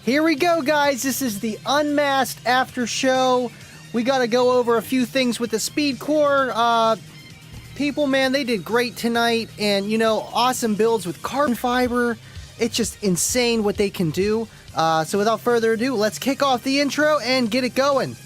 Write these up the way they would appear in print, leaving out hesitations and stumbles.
Here we go, guys. This is the Unmasked Aftershow. We got to go over a few things with the Speed Core. People, man, they did great tonight. And, you know, awesome builds with carbon fiber. It's just insane what they can do. So without further ado, let's kick off the intro and get it going.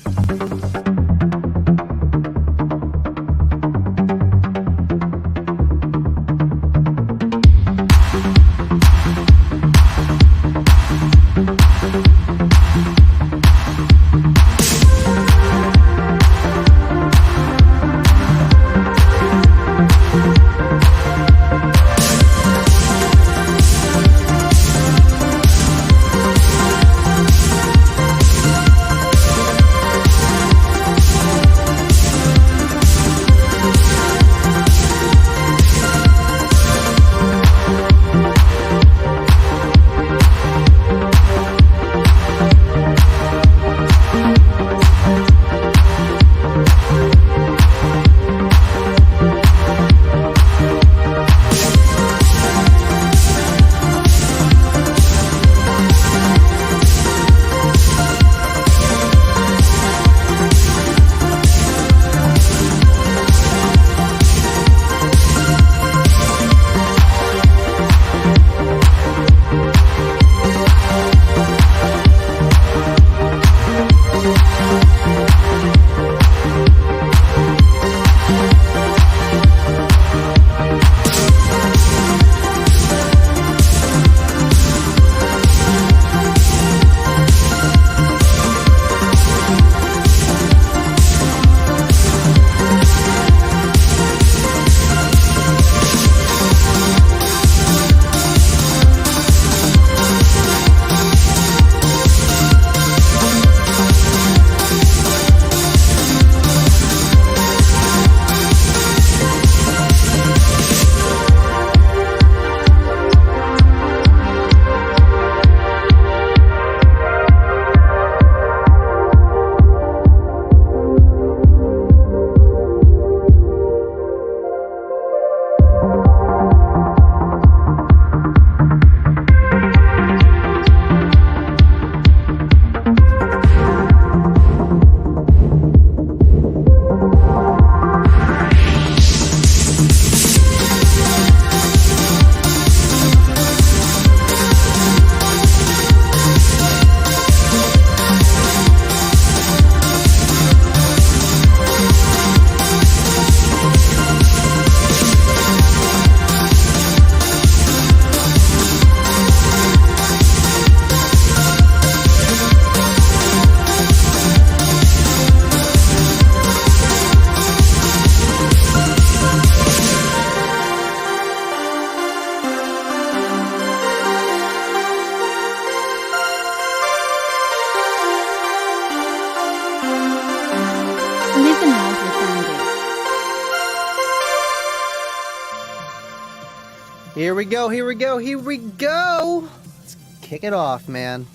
Here we go, here we go, here we go! Let's kick it off, man.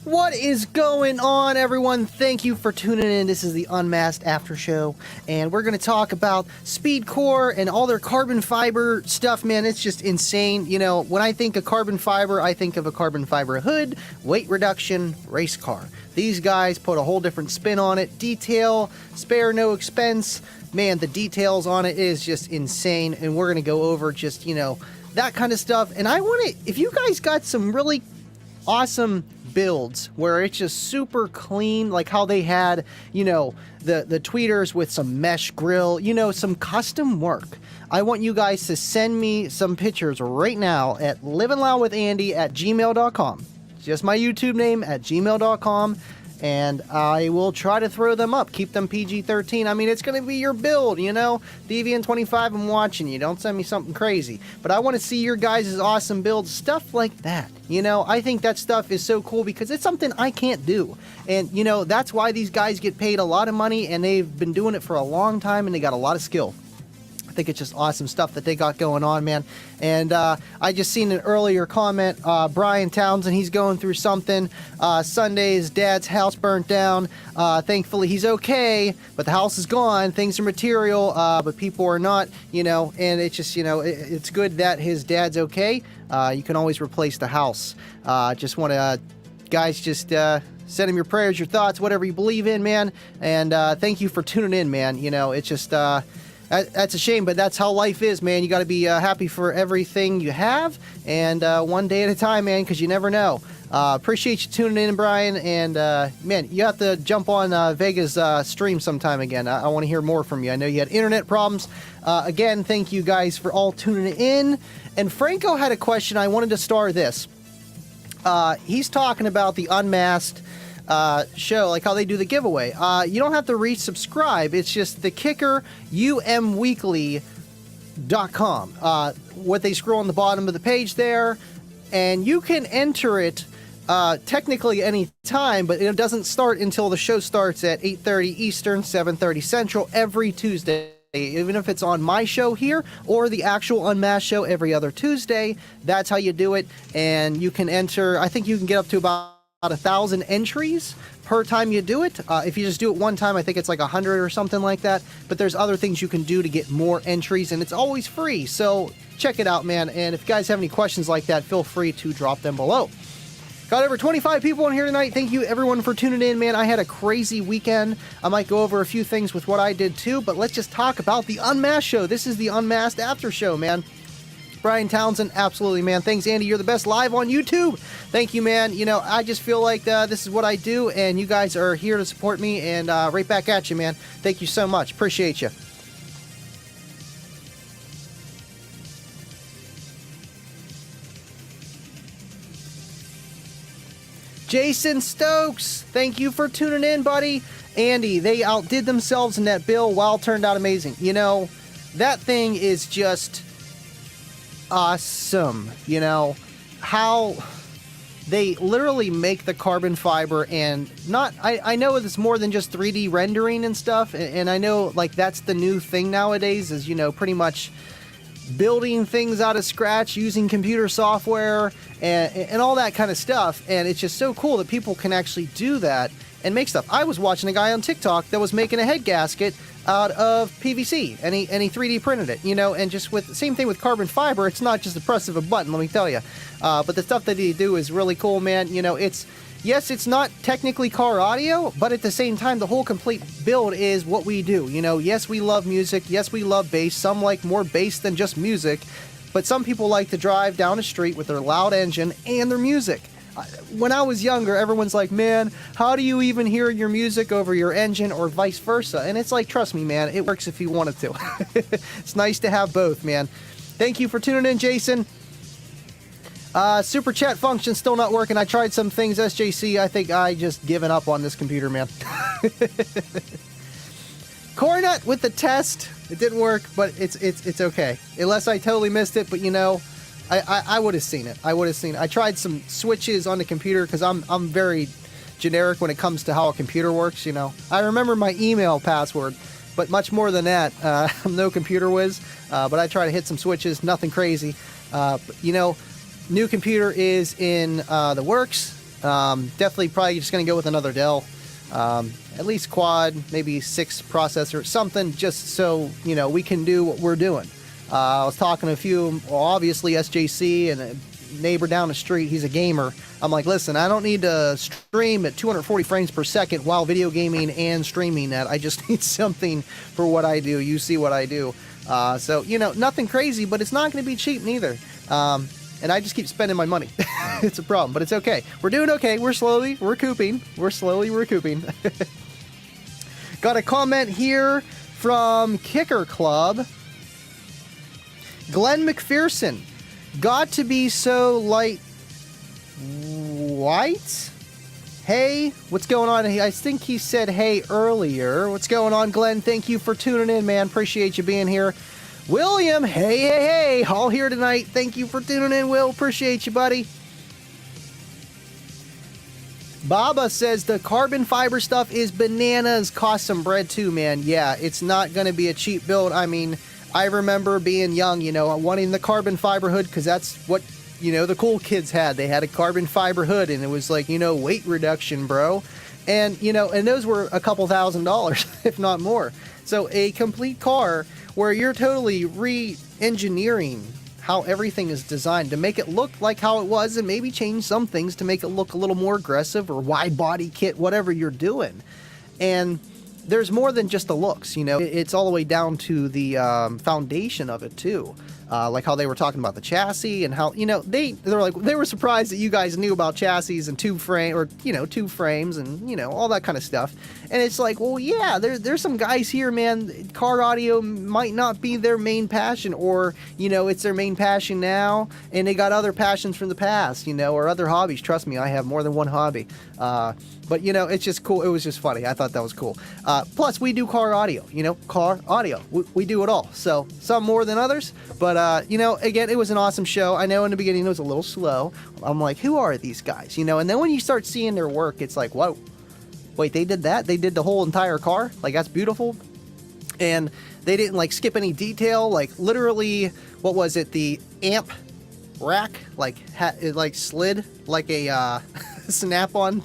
What is going on, everyone? Thank you for tuning in. This is the Unmasked Aftershow, and we're going to talk about Speed Core and all their carbon fiber stuff, man. It's just insane. You know, when I think of carbon fiber, I think of a carbon fiber hood, weight reduction, race car. These guys put a whole different spin on it. Detail, spare no expense. Man, the details on it is just insane, and we're going to go over just, you know, that kind of stuff. And I want to, if you guys got some really awesome builds where it's just super clean, like how they had, you know, the tweeters with some mesh grill, you know, some custom work, I want you guys to send me some pictures right now at liveandloudwithandy@gmail.com. Just my YouTube name at gmail.com, and I will try to throw them up. Keep them PG-13. I mean, it's going to be your build, you know? Deviant25, I'm watching you. Don't send me something crazy. But I want to see your guys' awesome builds, stuff like that. You know, I think that stuff is so cool because it's something I can't do. And, you know, that's why these guys get paid a lot of money, and they've been doing it for a long time, and they got a lot of skill. I think it's just awesome stuff that they got going on, man. And I just seen an earlier comment. Brian Townsend, he's going through something. Sunday, his dad's house burnt down. Thankfully, he's okay, but the house is gone. Things are material, but people are not, you know. And it's just, you know, it's good that his dad's okay. You can always replace the house. Just want to, guys, just send him your prayers, your thoughts, whatever you believe in, man. And thank you for tuning in, man. You know, it's just... that's a shame, but that's how life is, man. You got to be happy for everything you have, and one day at a time, man, because you never know. Appreciate you tuning in, Brian, and man, you have to jump on Vega's stream sometime again. I want to hear more from you. I know you had internet problems. Again, thank you guys for all tuning in. And Franco had a question. I wanted to star this. He's talking about the Unmasked show, like how they do the giveaway. You don't have to resubscribe. It's just the kicker, umweekly.com. What they scroll on the bottom of the page there, and you can enter it technically any time, but it doesn't start until the show starts at 8:30 Eastern, 7:30 Central every Tuesday. Even if it's on my show here or the actual Unmasked show every other Tuesday, that's how you do it. And you can enter, I think you can get up to about 1,000 entries per time you do it. If you just do it one time, I think it's like 100 or something like that. But there's other things you can do to get more entries, and it's always free. So check it out, man. And if you guys have any questions like that, feel free to drop them below. Got over 25 people in here tonight. Thank you, everyone, for tuning in, man. I had a crazy weekend. I might go over a few things with what I did, too. But let's just talk about the Unmasked show. This is the Unmasked Aftershow, man. Brian Townsend, absolutely, man. Thanks, Andy. You're the best live on YouTube. Thank you, man. You know, I just feel like this is what I do, and you guys are here to support me, and right back at you, man. Thank you so much. Appreciate you. Jason Stokes, thank you for tuning in, buddy. Andy, they outdid themselves in that bill. Wow, turned out amazing. You know, that thing is just... awesome. You know how they literally make the carbon fiber, and not I know it's more than just 3D rendering and stuff, and I know like that's the new thing nowadays, is, you know, pretty much building things out of scratch using computer software and all that kind of stuff. And it's just so cool that people can actually do that and make stuff. I was watching a guy on TikTok that was making a head gasket out of PVC, and he 3D printed it, you know. And just with same thing with carbon fiber, it's not just the press of a button, let me tell you. But the stuff that he do is really cool, man. You know, it's not technically car audio, but at the same time, the whole complete build is what we do. You know, yes, we love music, yes, we love bass. Some like more bass than just music, but some people like to drive down a street with their loud engine and their music. When I was younger, everyone's like, man, how do you even hear your music over your engine, or vice versa? And it's like, trust me, man, it works if you want it to. It's nice to have both, man. Thank you for tuning in, Jason. Super chat function still not working. I tried some things, SJC. I think I just given up on this computer, man. Cornet with the test. It didn't work, but it's okay. Unless I totally missed it, but you know, I would have seen it. I tried some switches on the computer because I'm very generic when it comes to how a computer works, you know. I remember my email password, but much more than that, I'm no computer whiz. But I try to hit some switches, nothing crazy. But, you know, new computer is in the works. Definitely probably just going to go with another Dell. At least quad, maybe 6 processor, something just so, you know, we can do what we're doing. I was talking to a few, well, obviously SJC and a neighbor down the street. He's a gamer. I'm like, listen, I don't need to stream at 240 frames per second while video gaming and streaming that. I just need something for what I do. You see what I do. So, you know, nothing crazy, but it's not going to be cheap neither. And I just keep spending my money. It's a problem, but it's okay. We're doing okay. We're slowly recouping. Got a comment here from Kicker Club. Glenn McPherson, got to be so light white? Hey, what's going on? I think he said hey earlier. What's going on, Glenn? Thank you for tuning in, man. Appreciate you being here. William, hey, all here tonight. Thank you for tuning in, Will. Appreciate you, buddy. Baba says the carbon fiber stuff is bananas. Cost some bread too, man. Yeah, it's not going to be a cheap build. I mean, I remember being young, you know, wanting the carbon fiber hood because that's what, you know, the cool kids had. They had a carbon fiber hood, and it was like, you know, weight reduction, bro. And, you know, and those were a couple $1,000s, if not more. So a complete car where you're totally re-engineering how everything is designed to make it look like how it was, and maybe change some things to make it look a little more aggressive, or wide body kit, whatever you're doing. And there's more than just the looks, you know. It's all the way down to the foundation of it too. Like how they were talking about the chassis, and how, you know, they were surprised that you guys knew about chassis and tube frames and, you know, all that kind of stuff. And it's like, well, yeah, there's some guys here, man, car audio might not be their main passion, or, you know, it's their main passion now, and they got other passions from the past, you know, or other hobbies. Trust me, I have more than one hobby. But, you know, it's just cool. It was just funny. I thought that was cool. Plus, we do car audio, you know, car audio. We do it all. So, some more than others. But, you know, again, it was an awesome show. I know in the beginning it was a little slow. I'm like, who are these guys? You know, and then when you start seeing their work, it's like, whoa, wait, they did that? They did the whole entire car? Like, that's beautiful. And they didn't, like, skip any detail. Like, literally, what was it? The amp rack, like, it, like, slid like a snap-on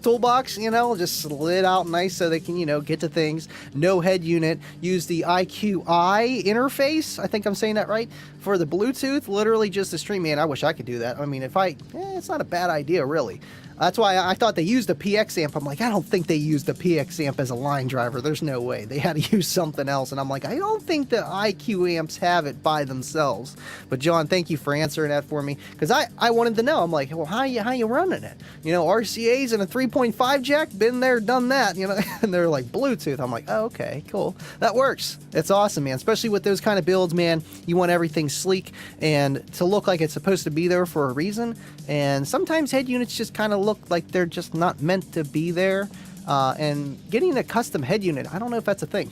toolbox, you know, just slid out nice so they can, you know, get to things. No head unit. Use the IQI interface, I think I'm saying that right, for the Bluetooth. Literally just the stream. Man, I wish I could do that. I mean, it's not a bad idea, really. That's why I thought they used a PX amp. I'm like, I don't think they used the PX amp as a line driver. There's no way. They had to use something else. And I'm like, I don't think the IQ amps have it by themselves. But John, thank you for answering that for me. Because I wanted to know. I'm like, well, how you running it? You know, RCA's and a 3.5 jack, been there, done that, you know. And they're like, Bluetooth. I'm like, oh, okay, cool. That works. It's awesome, man. Especially with those kind of builds, man. You want everything sleek and to look like it's supposed to be there for a reason. And sometimes head units just kind of look like they're just not meant to be there. And getting a custom head unit, I don't know if that's a thing.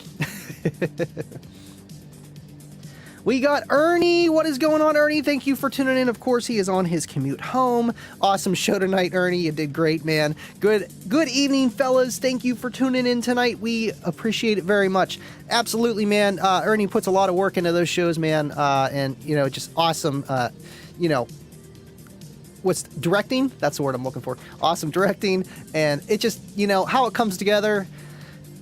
We got Ernie. What is going on, Ernie? Thank you for tuning in. Of course, he is on his commute home. Awesome show tonight, Ernie. You did great, man. Good evening, fellas. Thank you for tuning in tonight. We appreciate it very much. Absolutely, man. Ernie puts a lot of work into those shows, man. And, you know, just awesome, you know, what's directing? That's the word I'm looking for. Awesome directing. And it just, you know, how it comes together.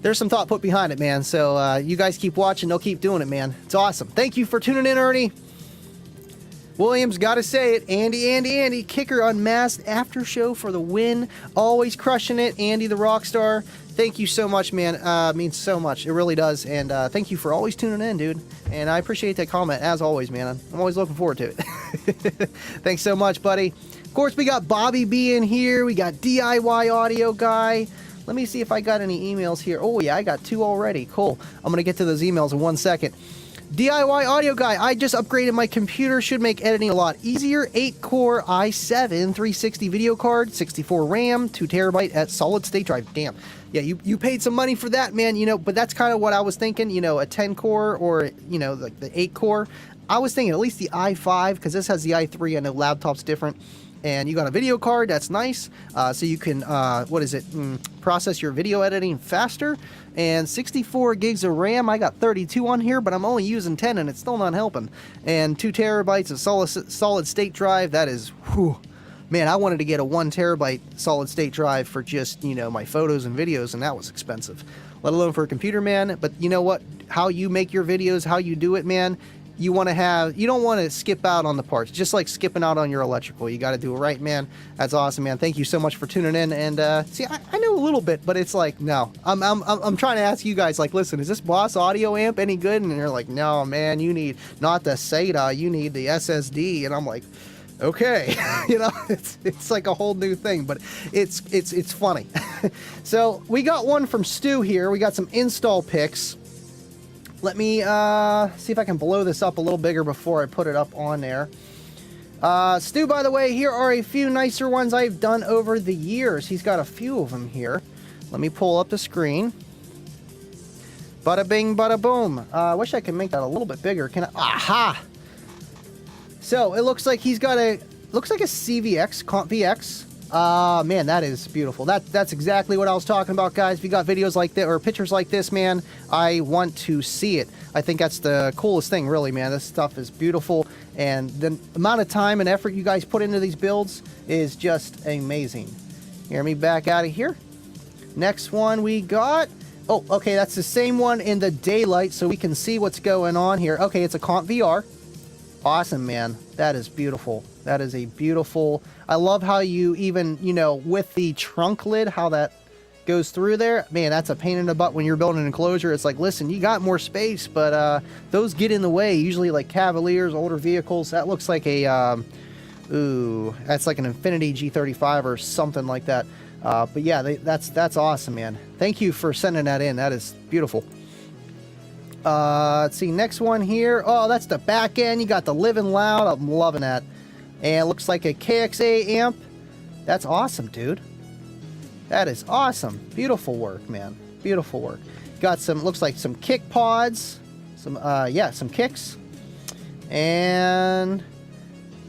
There's some thought put behind it, man. So you guys keep watching. They'll keep doing it, man. It's awesome. Thank you for tuning in, Ernie. Williams, gotta say it. Andy. Kicker UnMasked Aftershow for the win. Always crushing it. Andy the Rockstar. Thank you so much, man. It means so much. It really does. And thank you for always tuning in, dude. And I appreciate that comment, as always, man. I'm always looking forward to it. Thanks so much, buddy. Of course, we got Bobby B in here. We got DIY Audio Guy. Let me see if I got any emails here. Oh, yeah, I got 2 already. Cool. I'm going to get to those emails in 1 second. DIY Audio Guy. I just upgraded my computer. Should make editing a lot easier. 8-core i7 360 video card, 64 RAM, 2 terabyte at solid state drive. Damn. Yeah, you paid some money for that, man. You know, but that's kind of what I was thinking. You know, a 10-core or, you know, like the 8-core. I was thinking at least the i5, because this has the i3. I know laptop's different. And you got a video card, that's nice. So you can, process your video editing faster. And 64 gigs of RAM, I got 32 on here, but I'm only using 10 and it's still not helping. And 2 terabytes of solid state drive, that is, whew. Man, I wanted to get a 1 terabyte solid state drive for just, you know, my photos and videos, and that was expensive. Let alone for a computer, man. But you know what? How you make your videos, how you do it, man. You don't want to skip out on the parts, just like skipping out on your electrical. You got to do it right, man. That's awesome, man. Thank you so much for tuning in. And see, I know a little bit, but it's like, no, I'm trying to ask you guys, like, listen, is this Boss audio amp any good? And you're like, no, man, you need not the SATA, you need the SSD. And I'm like, okay, you know, it's like a whole new thing, but it's funny. So we got one from Stu here. We got some install pics. Let me see if I can blow this up a little bigger before I put it up on there. Stu, by the way, here are a few nicer ones I've done over the years. He's got a few of them here. Let me pull up the screen. Bada bing, bada boom. I wish I could make that a little bit bigger. Can I? Aha! So it looks like he's got looks like a CVX, Comp VX. Man, that is beautiful. That's exactly what I was talking about, guys. If you got videos like that or pictures like this, man, I want to see it. I think that's the coolest thing, really, man. This stuff is beautiful, and the amount of time and effort you guys put into these builds is just amazing. Hear me back out of here. Next one we got. Oh, okay, that's the same one in the daylight, so we can see what's going on here. Okay, it's a Comp VR. Awesome, man. That is beautiful. That is a beautiful... I love how you even, you know, with the trunk lid, how that goes through there. Man, that's a pain in the butt when you're building an enclosure. It's like, listen, you got more space, but those get in the way. Usually like Cavaliers, older vehicles. That looks like a... ooh, that's like an Infiniti G35 or something like that. But yeah, that's awesome, man. Thank you for sending that in. That is beautiful. Let's see, next one here. Oh, that's the back end. You got the Living Loud. I'm loving that. And it looks like a KXA amp. That's awesome, dude. That is awesome. Beautiful work, man. Beautiful work. Got some, looks like some kick pods. Some, yeah, some kicks. And,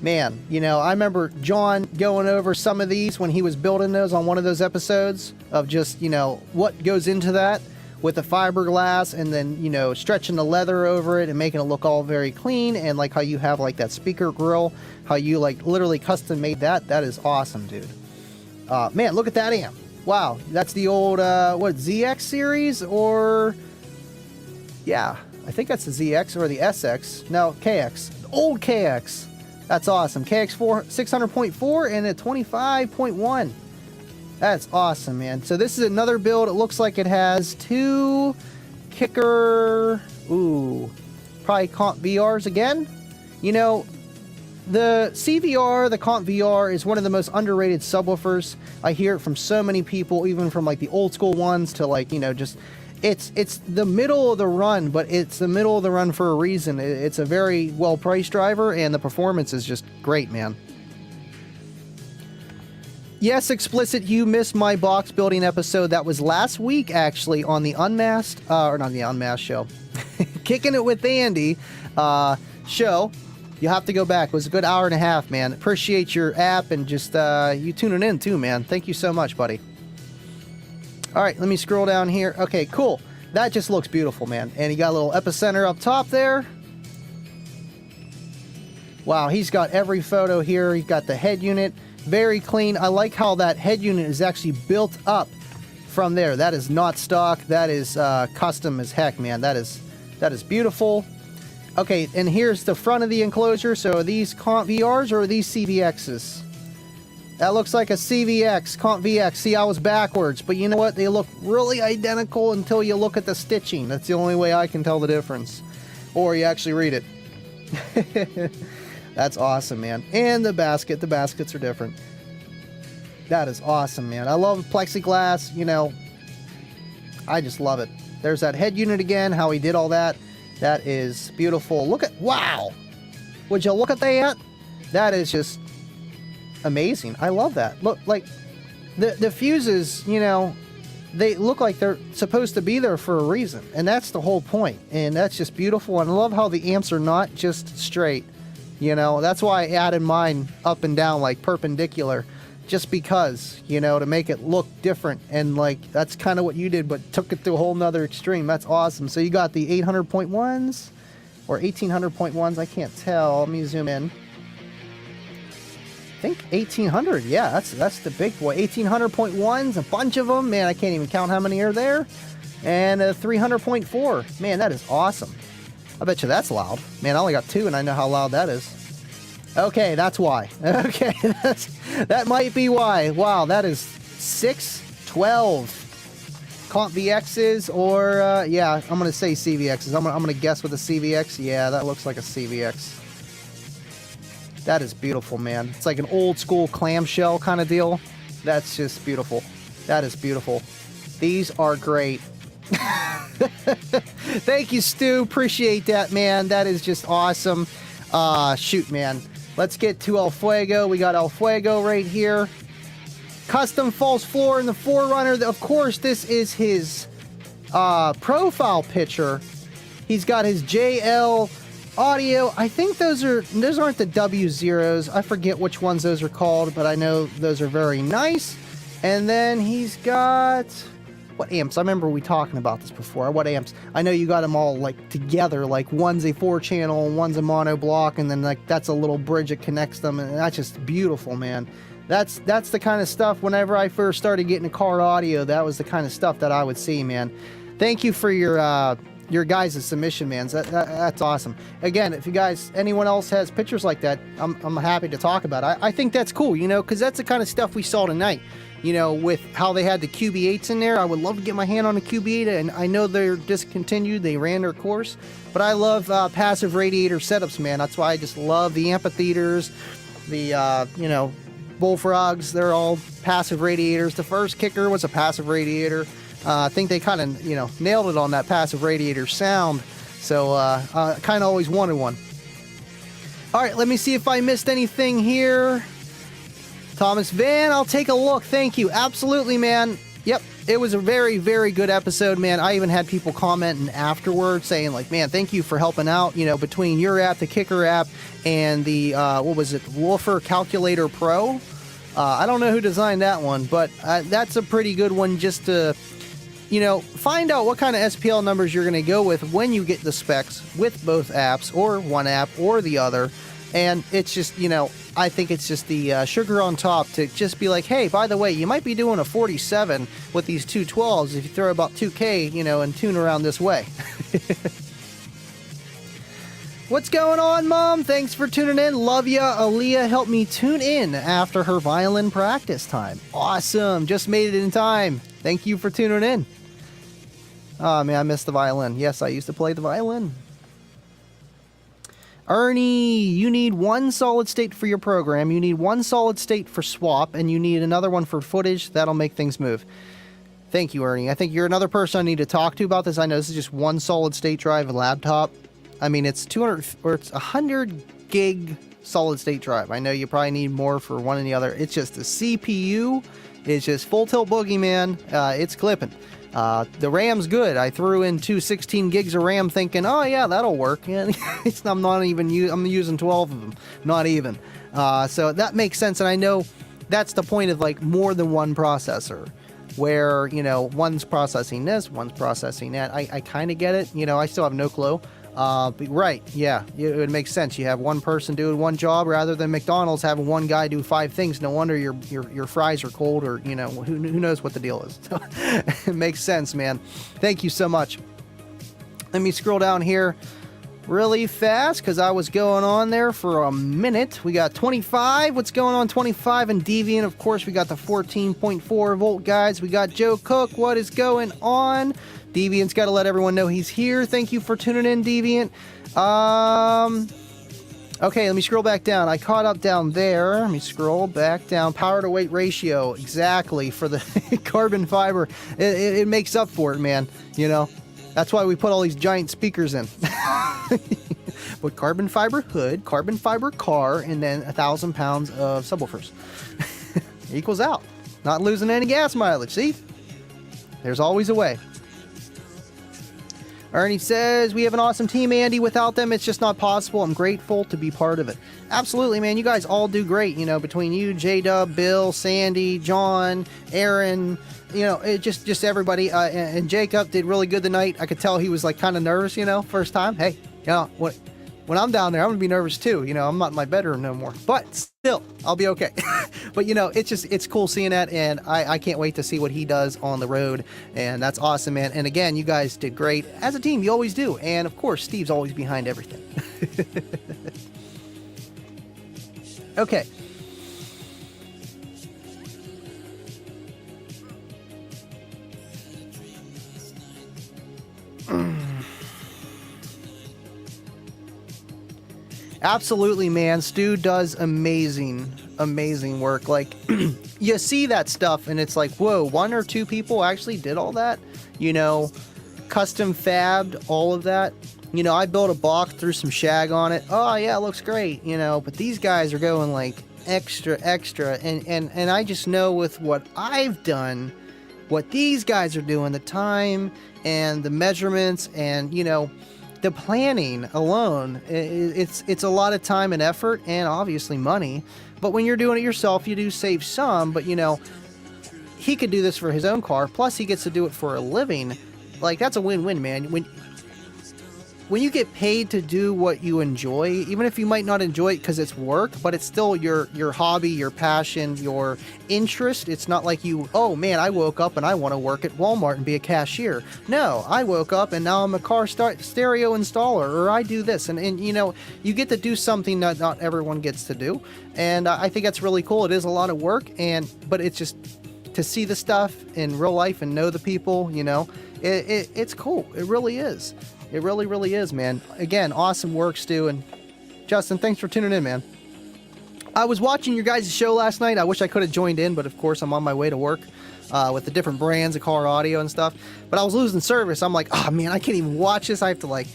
man, you know, I remember John going over some of these when he was building those on one of those episodes of just, you know, what goes into that with the fiberglass, and then, you know, stretching the leather over it and making it look all very clean, and like how you have like that speaker grill, how you like literally custom made that. That is awesome, dude. Man, look at that amp. Wow, that's the old what, ZX series, or yeah, I think that's the ZX or the SX. No, KX. Old KX. That's awesome. KX4 600.4 and a 25.1. That's awesome, man. So this is another build. It looks like it has two kicker, ooh, probably Comp VRs again. You know, the CVR, the Comp VR, is one of the most underrated subwoofers. I hear it from so many people, even from like the old school ones to like, you know, just it's the middle of the run, but it's the middle of the run for a reason. It's a very well priced driver, and the performance is just great, man. Yes, Explicit, you missed my box building episode. That was last week, actually, on the Unmasked, or not the Unmasked show, Kicking It with Andy show. You have to go back. It was a good hour and a half, man. Appreciate your app and just you tuning in, too, man. Thank you so much, buddy. All right, let me scroll down here. Okay, cool. That just looks beautiful, man. And you got a little epicenter up top there. Wow, he's got every photo here. He's got the head unit. Very clean. I like how that head unit is actually built up from there. That is not stock. That is custom as heck, man. That is beautiful. Okay, and here's the front of the enclosure. So are these Comp VRs or are these CVXs? That looks like a CVX, Comp VX. See, I was backwards, but you know what? They look really identical until you look at the stitching. That's the only way I can tell the difference. Or you actually read it. That's awesome, man. And the baskets are different. That is awesome, man. I love plexiglass, you know. I just love it. There's that head unit again, how he did all that. That is beautiful. Look at, wow. Would you look at that? That is just amazing. I love that. Look, like, the fuses, you know, they look like they're supposed to be there for a reason. And that's the whole point. And that's just beautiful. And I love how the amps are not just straight. You know, that's why I added mine up and down, like perpendicular, just because, you know, to make it look different. And like, that's kind of what you did, but took it to a whole nother extreme. That's awesome. So you got the 800.1s or 1800.1s. I can't tell. Let me zoom in. I think 1800. Yeah, that's the big boy. 1800.1s, a bunch of them. Man, I can't even count how many are there. And a 300.4. Man, that is awesome. I bet you that's loud. Man, I only got two and I know how loud that is. Okay, that's why. Okay, that might be why. Wow, that is 612 Comp VXs, or yeah, I'm going to say CVXs. I'm going to guess with a CVX. Yeah, that looks like a CVX. That is beautiful, man. It's like an old school clamshell kind of deal. That's just beautiful. That is beautiful. These are great. Thank you, Stu. Appreciate that, man. That is just awesome. Shoot, man. Let's get to El Fuego. We got El Fuego right here. Custom false floor in the 4Runner. Of course, this is his profile picture. He's got his JL audio. I think those aren't the W0s. I forget which ones those are called, but I know those are very nice. And then he's got, what amps? I remember we talking about this before. What amps? I know you got them all like together, like one's a 4-channel and one's a mono block, and then like that's a little bridge that connects them, and that's just beautiful, man. That's the kind of stuff, whenever I first started getting a car audio, that was the kind of stuff that I would see, man. Thank you for your guys' submission, man. That's awesome. Again, if you guys, anyone else has pictures like that, I'm happy to talk about it. I think that's cool, you know, because that's the kind of stuff we saw tonight. You know, with how they had the QB8s in there, I would love to get my hand on a QB8, and I know they're discontinued. They ran their course, but I love passive radiator setups, man. That's why I just love the amphitheaters, the, you know, bullfrogs. They're all passive radiators. The first kicker was a passive radiator. I think they kind of, you know, nailed it on that passive radiator sound. So I kind of always wanted one. All right, let me see if I missed anything here. Thomas Van, I'll take a look. Thank you. Absolutely, man. Yep, it was a very, very good episode, man. I even had people commenting afterwards saying, like, man, thank you for helping out, you know, between your app, the Kicker app, and the, what was it, Woofer Calculator Pro. I don't know who designed that one, but that's a pretty good one just to, you know, find out what kind of SPL numbers you're going to go with when you get the specs with both apps, or one app or the other. And it's just, you know, I think it's just the sugar on top to just be like, hey, by the way, you might be doing a 47 with these 212s if you throw about 2K, you know, and tune around this way. What's going on, Mom? Thanks for tuning in. Love ya. Aaliyah helped me tune in after her violin practice time. Awesome. Just made it in time. Thank you for tuning in. Oh, man, I missed the violin. Yes, I used to play the violin. Ernie, you need one solid state for your program, you need one solid state for swap, and you need another one for footage. That'll make things move. Thank you, Ernie. I think you're another person I need to talk to about this. I know this is just one solid state drive laptop. I mean, it's 200 or it's 100 gig solid state drive. I know you probably need more for one and the other. It's just the CPU. It's just full tilt boogie, man. It's clipping. The RAM's good. I threw in 16 gigs of RAM thinking, oh yeah, that'll work. And I'm not even I'm using 12 of them. Not even. So that makes sense. And I know that's the point of like more than one processor, where, you know, one's processing this, one's processing that. I kind of get it. You know, I still have no clue. But right, yeah, it would make sense. You have one person doing one job rather than McDonald's having one guy do 5 things. No wonder your fries are cold, or, you know, who knows what the deal is. It makes sense, man. Thank you so much. Let me scroll down here really fast because I was going on there for a minute. We got 25. What's going on? 25 and Deviant. Of course, we got the 14.4 volt guys. We got Joe Cook. What is going on? Deviant's got to let everyone know he's here. Thank you for tuning in, Deviant. Okay, let me scroll back down. I caught up down there. Let me scroll back down. Power to weight ratio, exactly, for the carbon fiber. It makes up for it, man. You know, that's why we put all these giant speakers in. With carbon fiber hood, carbon fiber car, and then 1,000 pounds of subwoofers. Equals out. Not losing any gas mileage. See? There's always a way. Ernie says, we have an awesome team, Andy. Without them, it's just not possible. I'm grateful to be part of it. Absolutely, man. You guys all do great. You know, between you, J-Dub, Bill, Sandy, John, Aaron, you know, it just everybody. And Jacob did really good tonight. I could tell he was like kind of nervous, you know, first time. Hey, you know, when I'm down there, I'm going to be nervous too. You know, I'm not in my bedroom no more. But still, I'll be okay. But, you know, it's cool seeing that. And I can't wait to see what he does on the road. And that's awesome, man. And again, you guys did great. As a team, you always do. And, of course, Steve's always behind everything. Okay. Absolutely, man. Stu does amazing work. Like, you see that stuff and it's like, whoa, 1 or 2 people actually did all that, you know, custom fabbed all of that. You know, I built a box, threw some shag on it. Oh yeah, it looks great, you know, but these guys are going like extra, and I just know with what I've done, what these guys are doing, the time and the measurements, and, you know, the planning alone, it's a lot of time and effort and obviously money. But when you're doing it yourself, you do save some. But you know, he could do this for his own car, plus he gets to do it for a living. Like, that's a win-win, man. When you get paid to do what you enjoy, even if you might not enjoy it because it's work, but it's still your hobby, your passion, your interest. It's not like you, oh man, I woke up and I want to work at Walmart and be a cashier. No, I woke up and now I'm a car stereo installer, or I do this. And you know, you get to do something that not everyone gets to do. And I think that's really cool. It is a lot of work, but it's just to see the stuff in real life and know the people, you know, it's cool. It really is. It really, really is, man. Again, awesome work, Stu. And Justin, thanks for tuning in, man. I was watching your guys' show last night. I wish I could have joined in, but of course I'm on my way to work with the different brands of car audio and stuff. But I was losing service. I'm like, oh man, I can't even watch this. I have to like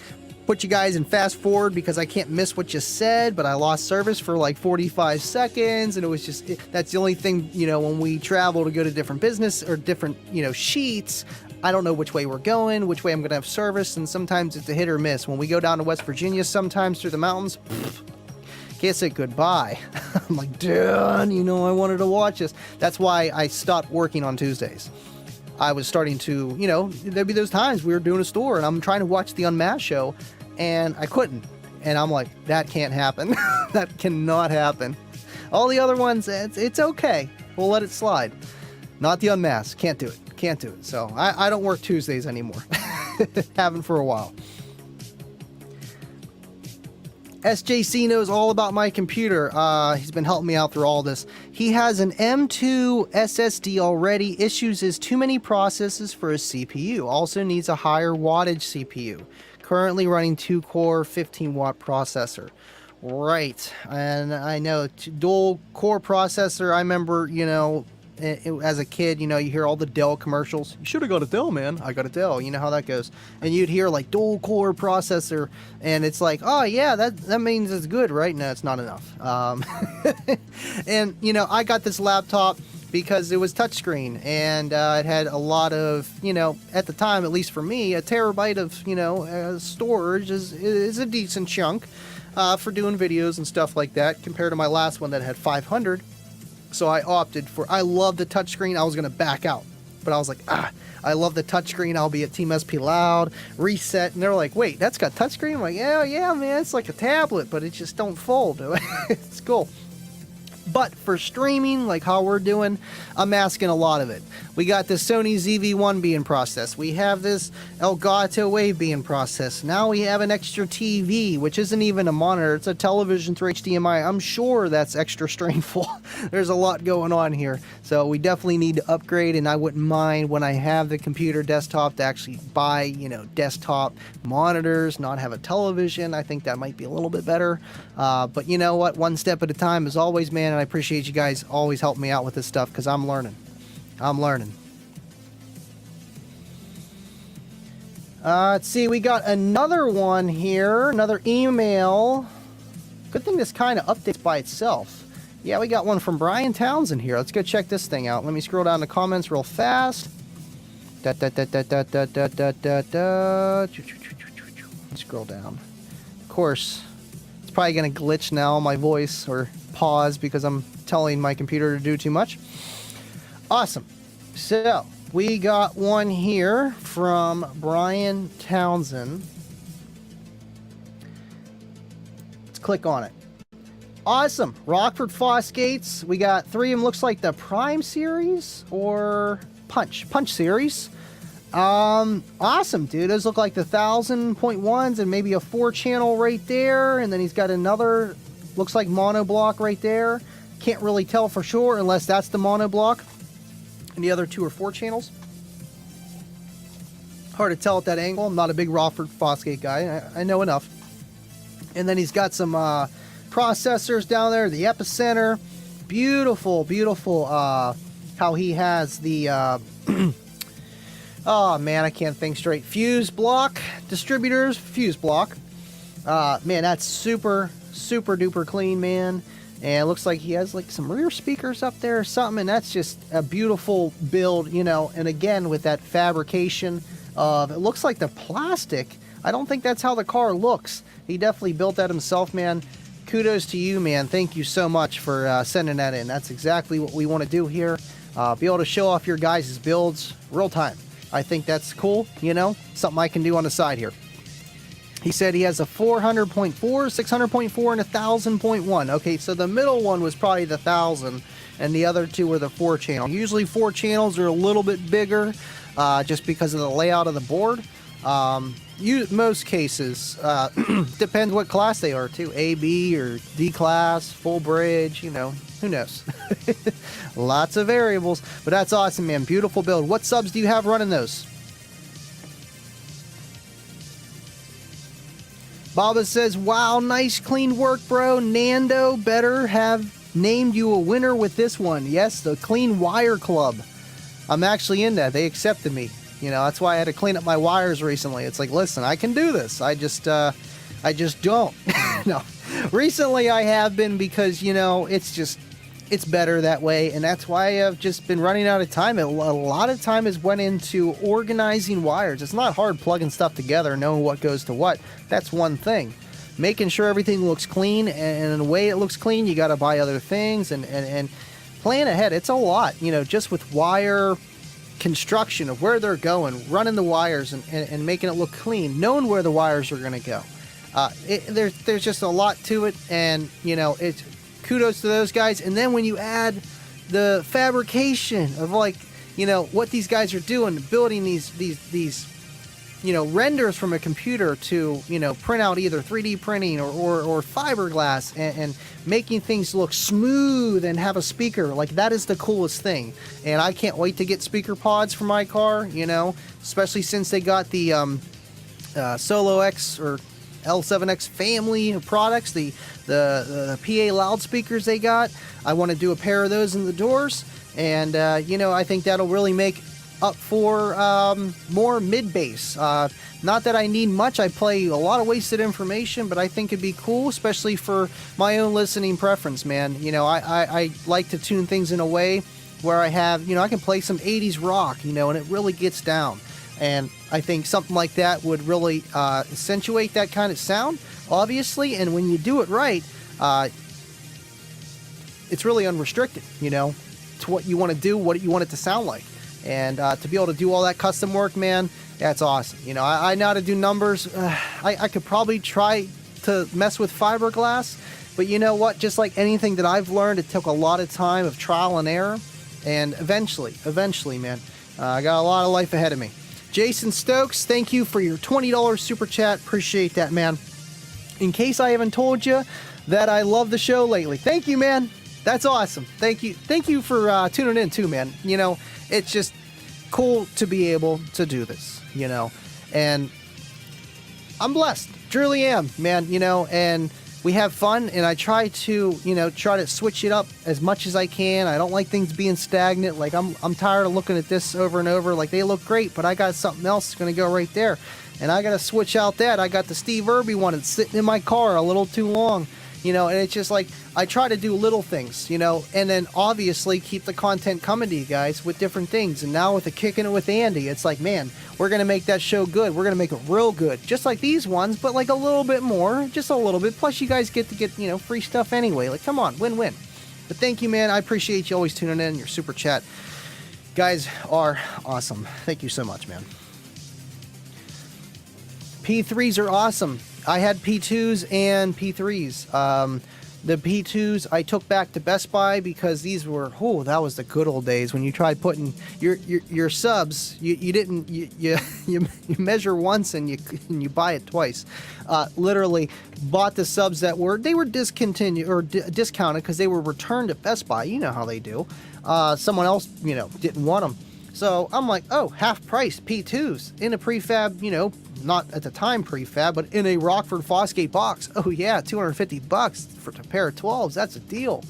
put you guys in fast forward because I can't miss what you said. But I lost service for like 45 seconds, and it was just, that's the only thing, you know, when we travel to go to different business or different, you know, sheets, I don't know which way we're going, which way I'm going to have service, and sometimes it's a hit or miss. When we go down to West Virginia, sometimes through the mountains, can't say goodbye. I'm like, dude, you know, I wanted to watch this. That's why I stopped working on Tuesdays. I was starting to, you know, there'd be those times we were doing a store, and I'm trying to watch the UnMasked show, and I couldn't. And I'm like, that can't happen. That cannot happen. All the other ones, it's okay. We'll let it slide. Not the UnMasked. Can't do it. Can't do it. So I don't work Tuesdays anymore. Haven't for a while. SJC knows all about my computer. He's been helping me out through all this. He has an M2 SSD already. Issues is too many processes for his CPU. Also needs a higher wattage CPU. Currently running 2-core 15-watt processor. Right. And I know, dual core processor. I remember, you know, as a kid, you know, you hear all the Dell commercials. You should have got a Dell, man. I got a Dell. You know how that goes. And you'd hear like dual core processor, and it's like, oh yeah, that means it's good, right? No, it's not enough. And you know, I got this laptop because it was touchscreen, and it had a lot of, you know, at the time, at least for me, a terabyte of, you know, storage is a decent chunk for doing videos and stuff like that, compared to my last one that had 500. So I opted for, I love the touchscreen. I was going to back out, but I was like, I love the touchscreen. I'll be at Team SP Loud, reset. And they're like, wait, that's got touchscreen? I'm like, yeah, man, it's like a tablet, but it just don't fold. It's cool. But for streaming, like how we're doing, I'm asking a lot of it. We got this Sony ZV-1 being processed. We have this Elgato Wave being processed. Now we have an extra TV, which isn't even a monitor. It's a television through HDMI. I'm sure that's extra strainful. There's a lot going on here. So we definitely need to upgrade, and I wouldn't mind when I have the computer desktop to actually buy, you know, desktop monitors, not have a television. I think that might be a little bit better. But you know what? One step at a time as always, man. And I appreciate you guys always helping me out with this stuff because I'm learning. Let's see, we got another one here, another email. Good thing this kind of updates by itself. Yeah, we got one from Brian Townsend here. Let's go check this thing out. Let me scroll down the comments real fast. Scroll down. Of course, it's probably going to glitch now, my voice, or pause because I'm telling my computer to do too much. Awesome. So we got one here from Brian Townsend. Let's click on it. Awesome. Rockford Fosgates. We got 3 of them. Looks like the Prime series or Punch series. Awesome, dude. Those look like the 1000.1s and maybe a 4-channel right there. And then he's got another, looks like monoblock right there. Can't really tell for sure unless that's the monoblock. And the other 2 are 4 channels. Hard to tell at that angle. I'm not a big Rockford Fosgate guy. I know enough. And then he's got some processors down there. The Epicenter. Beautiful, beautiful. How he has the... oh, man, I can't think straight. Fuse block. Distributors. Fuse block. Man, that's super, super duper clean, man. And it looks like he has like some rear speakers up there or something, and that's just a beautiful build, you know. And again, with that fabrication of, it looks like the plastic I don't think that's how the car looks. He definitely built that himself, man. Kudos to you, man. Thank you so much for sending that in. That's exactly what we want to do here. Be able to show off your guys' builds real time. I think that's cool, you know, something I can do on the side here. He said he has a 400.4, 600.4, and a 1,000.1. Okay, so the middle one was probably the 1,000, and the other two were the 4-channel. Usually 4 channels are a little bit bigger, just because of the layout of the board. Most cases, depends what class they are too. A, B, or D class, full bridge, you know, who knows? Lots of variables, but that's awesome, man. Beautiful build. What subs do you have running those? Baba says, wow, nice clean work, bro. Nando better have named you a winner with this one. Yes, the Clean Wire Club. I'm actually in that. They accepted me. You know, that's why I had to clean up my wires recently. It's like, listen, I can do this. I just don't. No. Recently I have been because, you know, it's better that way, and that's why I've just been running out of time. A lot of time has went into organizing wires. It's not hard plugging stuff together, knowing what goes to what. That's one thing. Making sure everything looks clean, and in the way it looks clean, you got to buy other things and plan ahead. It's a lot, you know, just with wire construction of where they're going, running the wires and making it look clean, knowing where the wires are going to go. There's just a lot to it, and you know, it's kudos to those guys. And then when you add the fabrication of, like, you know, what these guys are doing, building these you know, renders from a computer to, you know, print out either 3D printing or fiberglass and making things look smooth and have a speaker, like, that is the coolest thing. And I can't wait to get speaker pods for my car, you know, especially since they got the Solo X or L7X family of products, the PA loudspeakers they got. I want to do a pair of those in the doors, and you know, I think that'll really make up for more mid-bass. Not that I need much. I play a lot of wasted information, but I think it'd be cool, especially for my own listening preference, man. You know, I like to tune things in a way where I have, you know, I can play some 80s rock, you know, and it really gets down. And I think something like that would really accentuate that kind of sound, obviously. And when you do it right, it's really unrestricted, you know, to what you want to do, what you want it to sound like. And to be able to do all that custom work, man, that's awesome. You know, I know how to do numbers. I could probably try to mess with fiberglass, but you know what? Just like anything that I've learned, it took a lot of time of trial and error. And eventually, man, I got a lot of life ahead of me. Jason Stokes, thank you for your $20 super chat. Appreciate that, man. In case I haven't told you that I love the show lately. Thank you, man. That's awesome. Thank you. Thank you for tuning in too, man. You know, it's just cool to be able to do this, you know, and I'm blessed. Truly am, man, you know, and we have fun, and I try to, you know, switch it up as much as I can. I don't like things being stagnant. Like, I'm tired of looking at this over and over. Like, they look great, but I got something else going to go right there, and I got to switch out that. I got the Steve Irby one. It's sitting in my car a little too long, you know, and it's just like, I try to do little things, you know, and then obviously keep the content coming to you guys with different things. And now with the Kicking It with Andy, it's like, man, we're going to make that show good. We're going to make it real good, just like these ones, but like a little bit more, just a little bit. Plus you guys get to get, you know, free stuff anyway. Like, come on, win-win. But thank you, man. I appreciate you always tuning in. Your super chat guys are awesome. Thank you so much, man. P3s are awesome. I had P2s and P3s. The P2s I took back to Best Buy because these were, oh, that was the good old days when you tried putting your subs. You didn't you measure once and you buy it twice. Literally bought the subs that were discontinued or discounted because they were returned at Best Buy. You know how they do. Someone else, you know, didn't want them. So I'm like, oh, half price P2s in a prefab, you know, not at the time prefab, but in a Rockford Fosgate box. Oh yeah, $250 for a pair of 12s. That's a deal.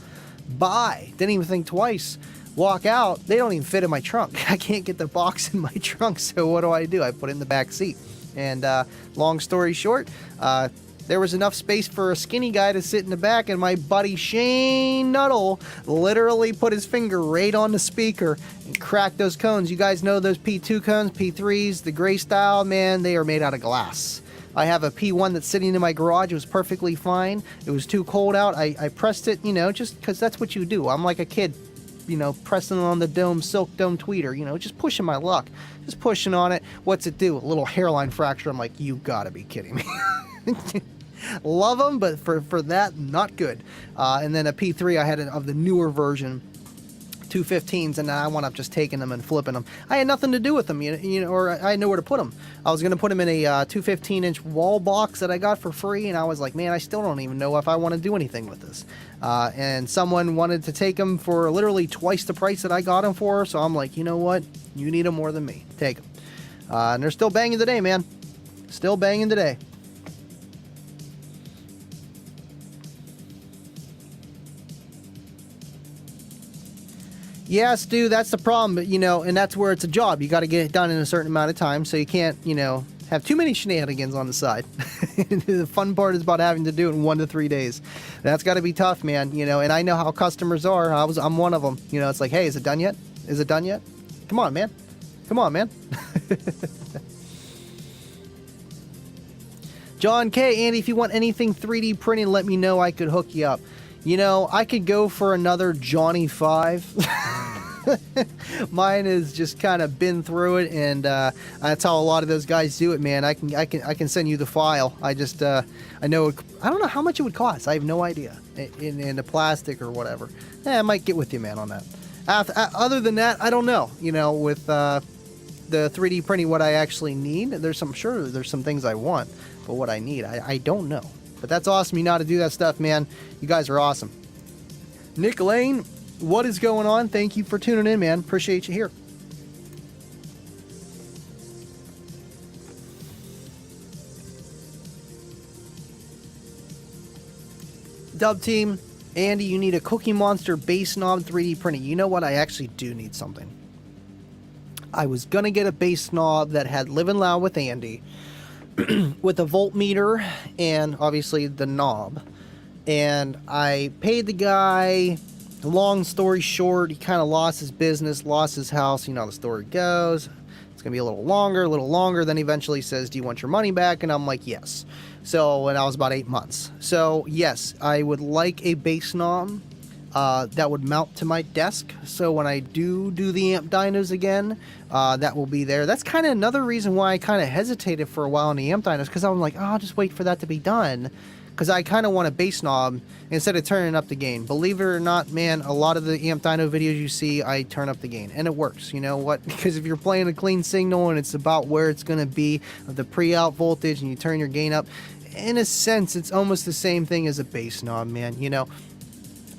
Buy. Didn't even think twice. Walk out. They don't even fit in my trunk. I can't get the box in my trunk. So what do? I put it in the back seat. And long story short, there was enough space for a skinny guy to sit in the back, and my buddy Shane Nuttall literally put his finger right on the speaker and cracked those cones. You guys know those P2 cones, P3s, the gray style, man, they are made out of glass. I have a P1 that's sitting in my garage. It was perfectly fine. It was too cold out. I pressed it, you know, just because that's what you do. I'm like a kid, you know, pressing on the silk dome tweeter, you know, just pushing my luck. Just pushing on it. What's it do? A little hairline fracture. I'm like, you gotta be kidding me. Love them, but for that, not good. And then a P3 I had of the newer version, 215s, and now I wound up just taking them and flipping them. I had nothing to do with them, you know, or I had nowhere to put them. I was going to put them in a 215-inch wall box that I got for free, and I was like, man, I still don't even know if I want to do anything with this. And someone wanted to take them for literally twice the price that I got them for, so I'm like, you know what? You need them more than me. Take them. And they're still banging today, man. Still banging today. Yeah, Stu, that's the problem, you know, and that's where it's a job. You got to get it done in a certain amount of time, so you can't, you know, have too many shenanigans on the side. The fun part is about having to do it in 1 to 3 days. That's got to be tough, man, you know, and I know how customers are. I'm one of them. You know, it's like, hey, is it done yet? Is it done yet? Come on, man. Come on, man. John K. Andy, if you want anything 3D printed, let me know. I could hook you up. You know, I could go for another Johnny 5. Mine has just kind of been through it, and that's how a lot of those guys do it, man. I can send you the file. I just I know I don't know how much it would cost. I have no idea in the plastic or whatever. I might get with you, man, on that. Other than that, I don't know. You know, with the 3D printing, what I actually need. I'm sure there's some things I want, but what I need, I don't know. But that's awesome. You know how to do that stuff, man. You guys are awesome. Nick Lane, what is going on? Thank you for tuning in, man. Appreciate you here. Dub Team, Andy, you need a Cookie Monster base knob 3D printing. You know what? I actually do need something. I was going to get a base knob that had Live and Loud with Andy, with a voltmeter and obviously the knob, and I paid the guy. Long story short, he kind of lost his business, lost his house. You know how the story goes. It's gonna be a little longer, then eventually says, do you want your money back? And I'm like, yes. So, and I was about 8 months. So yes, I would like a base knob that would mount to my desk, so when I do the amp dynos again, that will be there. That's kind of another reason why I kind of hesitated for a while on the amp dynos, because I'm like, oh, I'll just wait for that to be done, because I kind of want a bass knob instead of turning up the gain. Believe it or not, man, a lot of the amp dyno videos you see, I turn up the gain, and it works. You know what? Because if you're playing a clean signal and it's about where it's going to be, the pre-out voltage, and you turn your gain up, in a sense, it's almost the same thing as a bass knob, man. You know,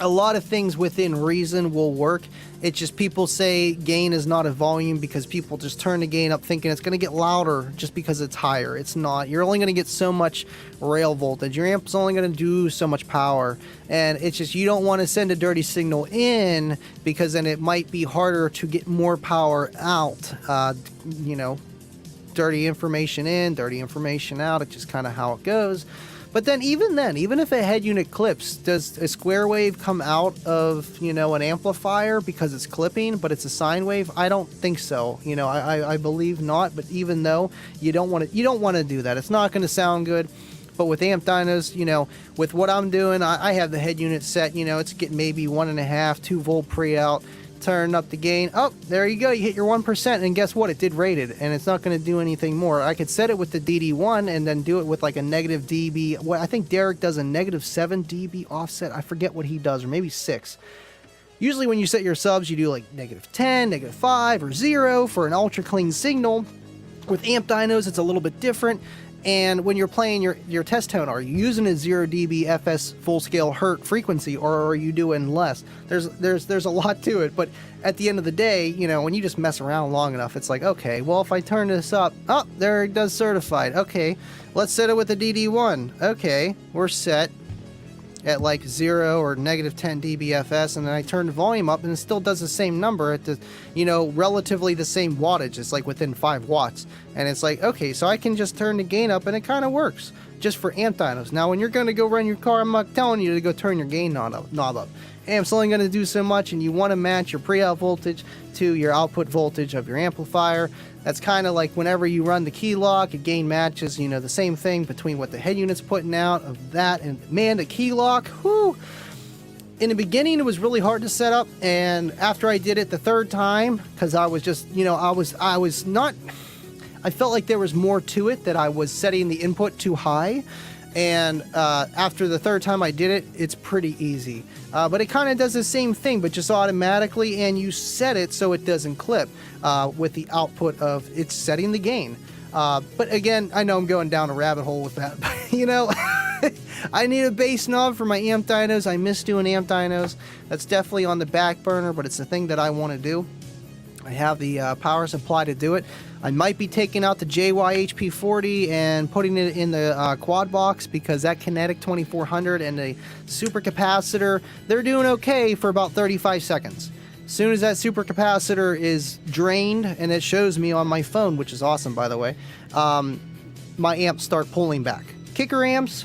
a lot of things within reason will work. It's just people say gain is not a volume because people just turn the gain up thinking it's going to get louder just because it's higher. It's not. You're only going to get so much rail voltage. Your amp's only going to do so much power. And it's just you don't want to send a dirty signal in, because then it might be harder to get more power out. You know, dirty information in, dirty information out. It's just kind of how it goes. But then, even if a head unit clips, does a square wave come out of, you know, an amplifier because it's clipping, but it's a sine wave? I don't think so. You know, I believe not. But even though you don't want to do that, it's not going to sound good. But with amp dynos, you know, with what I'm doing, I have the head unit set. You know, it's getting maybe 1.5, 2 volt pre-out. Turn up the gain. Oh, there you go. You hit your 1%, and guess what? It did rated, and it's not going to do anything more. I could set it with the DD1 and then do it with like a negative dB. Well, I think Derek does a negative 7 dB offset. I forget what he does, or maybe 6. Usually when you set your subs, you do like negative 10, negative 5, or 0 for an ultra clean signal. With amp dynos, it's a little bit different. And when you're playing your test tone, are you using a 0 dB FS full scale hertz frequency, or are you doing less? There's a lot to it, but at the end of the day, you know, when you just mess around long enough, it's like, okay, well, if I turn this up, oh, there it does certified. Okay, let's set it with the DD1. Okay, we're set at like 0 or negative 10 dBFS, and then I turn the volume up and it still does the same number at the, you know, relatively the same wattage. It's like within 5 watts, and it's like, okay, so I can just turn the gain up and it kind of works. just for amp dynos. Now, when you're going to go run your car, I'm not telling you to go turn your gain knob up. Amp's only going to do so much, and you want to match your pre-out voltage to your output voltage of your amplifier. That's kind of like whenever you run the key lock, it gain matches, you know, the same thing between what the head unit's putting out of that. And man, the key lock, whoo! In the beginning, it was really hard to set up, and after I did it the third time, because I was just, you know, I felt like there was more to it, that I was setting the input too high. And after the third time I did it, it's pretty easy. But it kind of does the same thing, but just automatically, and you set it so it doesn't clip with the output of it's setting the gain. But again, I know I'm going down a rabbit hole with that, but you know, I need a bass knob for my amp dynos. I miss doing amp dynos. That's definitely on the back burner, but it's the thing that I want to do. I have the power supply to do it. I might be taking out the JYHP40 and putting it in the quad box, because that Kinetic 2400 and the super capacitor, they're doing okay for about 35 seconds. As soon as that super capacitor is drained, and it shows me on my phone, which is awesome by the way, my amps start pulling back. Kicker amps,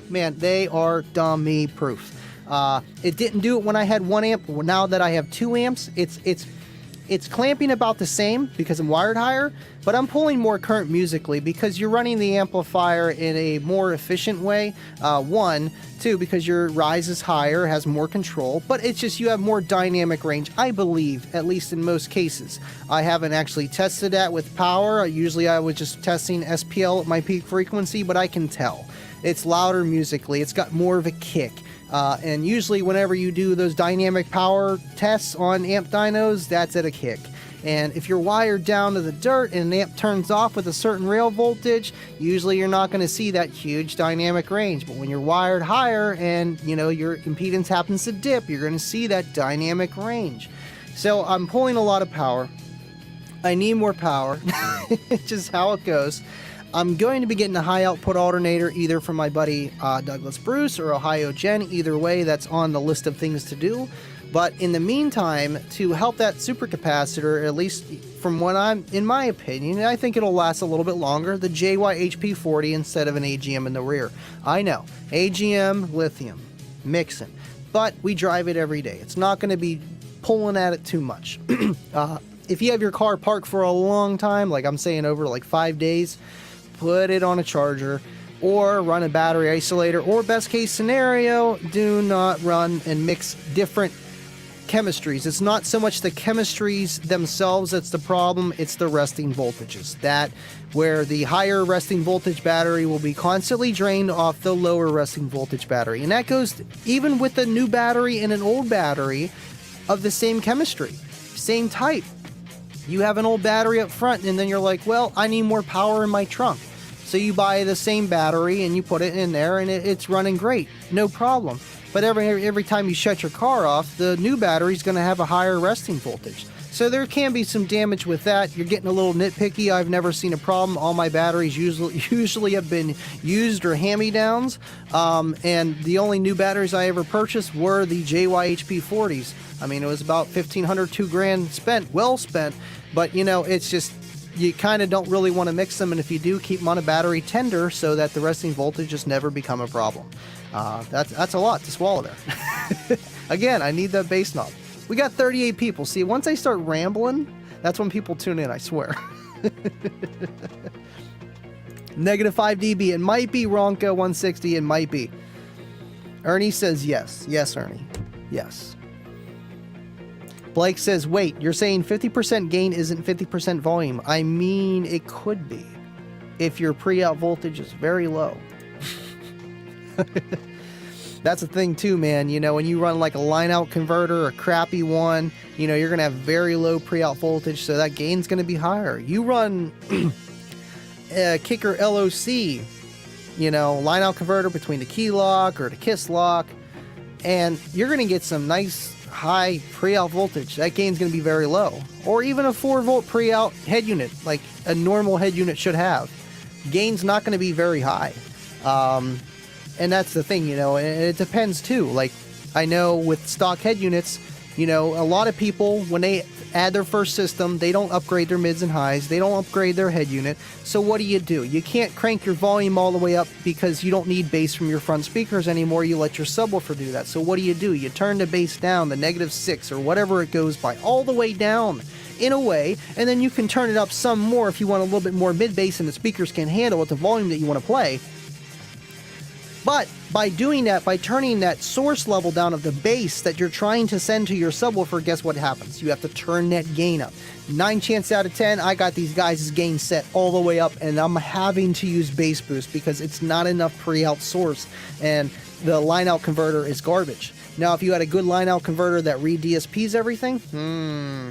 man, they are dummy proof. It didn't do it when I had 1 amp, but now that I have 2 amps, it's clamping about the same because I'm wired higher, but I'm pulling more current musically because you're running the amplifier in a more efficient way. 1, 2, because your rise is higher, has more control, but it's just you have more dynamic range, I believe, at least in most cases. I haven't actually tested that with power. Usually I was just testing SPL at my peak frequency, but I can tell. It's louder musically, it's got more of a kick. And usually whenever you do those dynamic power tests on amp dynos, that's at a kick. And if you're wired down to the dirt and an amp turns off with a certain rail voltage, usually you're not going to see that huge dynamic range. But when you're wired higher and, you know, your impedance happens to dip, you're going to see that dynamic range. So I'm pulling a lot of power. I need more power. It's just how it goes. I'm going to be getting a high output alternator either from my buddy Douglas Bruce or Ohio Gen. Either way, that's on the list of things to do. But in the meantime, to help that supercapacitor, at least from what in my opinion, I think it'll last a little bit longer, the JYHP40 instead of an AGM in the rear. I know, AGM, lithium, mixing, but we drive it every day. It's not going to be pulling at it too much. If you have your car parked for a long time, like I'm saying over like 5 days, put it on a charger or run a battery isolator, or best case scenario, do not run and mix different chemistries. It's not so much the chemistries themselves that's the problem, it's the resting voltages. That where the higher resting voltage battery will be constantly drained off the lower resting voltage battery. And that goes even with a new battery and an old battery of the same chemistry, same type. You have an old battery up front and then you're like, well, I need more power in my trunk. So you buy the same battery and you put it in there and it's running great, no problem. But every time you shut your car off, the new battery is going to have a higher resting voltage. So there can be some damage with that. You're getting a little nitpicky. I've never seen a problem. All my batteries usually have been used or hand-me-downs. And the only new batteries I ever purchased were the JYHP40s. I mean, it was about $1,500, $2,000 spent, well spent. But, you know, it's just, you kind of don't really want to mix them. And if you do, keep them on a battery tender so that the resting voltage just never become a problem. That's a lot to swallow there. Again, I need the bass knob. We got 38 people. See, once I start rambling, that's when people tune in, I swear. Negative 5 dB. It might be Ronco 160. It might be. Ernie says yes. Yes, Ernie. Yes. Blake says, wait, you're saying 50% gain isn't 50% volume. I mean, it could be if your pre-out voltage is very low. That's the thing too, man. You know, when you run like a line-out converter, a crappy one, you know, you're going to have very low pre-out voltage, so that gain's going to be higher. You run a Kicker LOC, you know, line-out converter between the key lock or the kiss lock, and you're going to get some nice high pre-out voltage. That gain's going to be very low. Or even a 4-volt pre-out head unit, like a normal head unit should have. Gain's not going to be very high. And that's the thing, you know, and it depends too. Like, I know with stock head units, you know, a lot of people, when they add their first system. They don't upgrade their mids and highs. They don't upgrade their head unit. So what do? You can't crank your volume all the way up because you don't need bass from your front speakers anymore. You let your subwoofer do that. So what do? You turn the bass down, the -6 or whatever it goes by, all the way down in a way, and then you can turn it up some more if you want a little bit more mid bass and the speakers can handle at the volume that you want to play. But by doing that, by turning that source level down of the bass that you're trying to send to your subwoofer, guess what happens? You have to turn that gain up. 9 chances out of 10, I got these guys' gain set all the way up, and I'm having to use bass boost because it's not enough pre-out source, and the line-out converter is garbage. Now, if you had a good line-out converter that re-DSPs everything,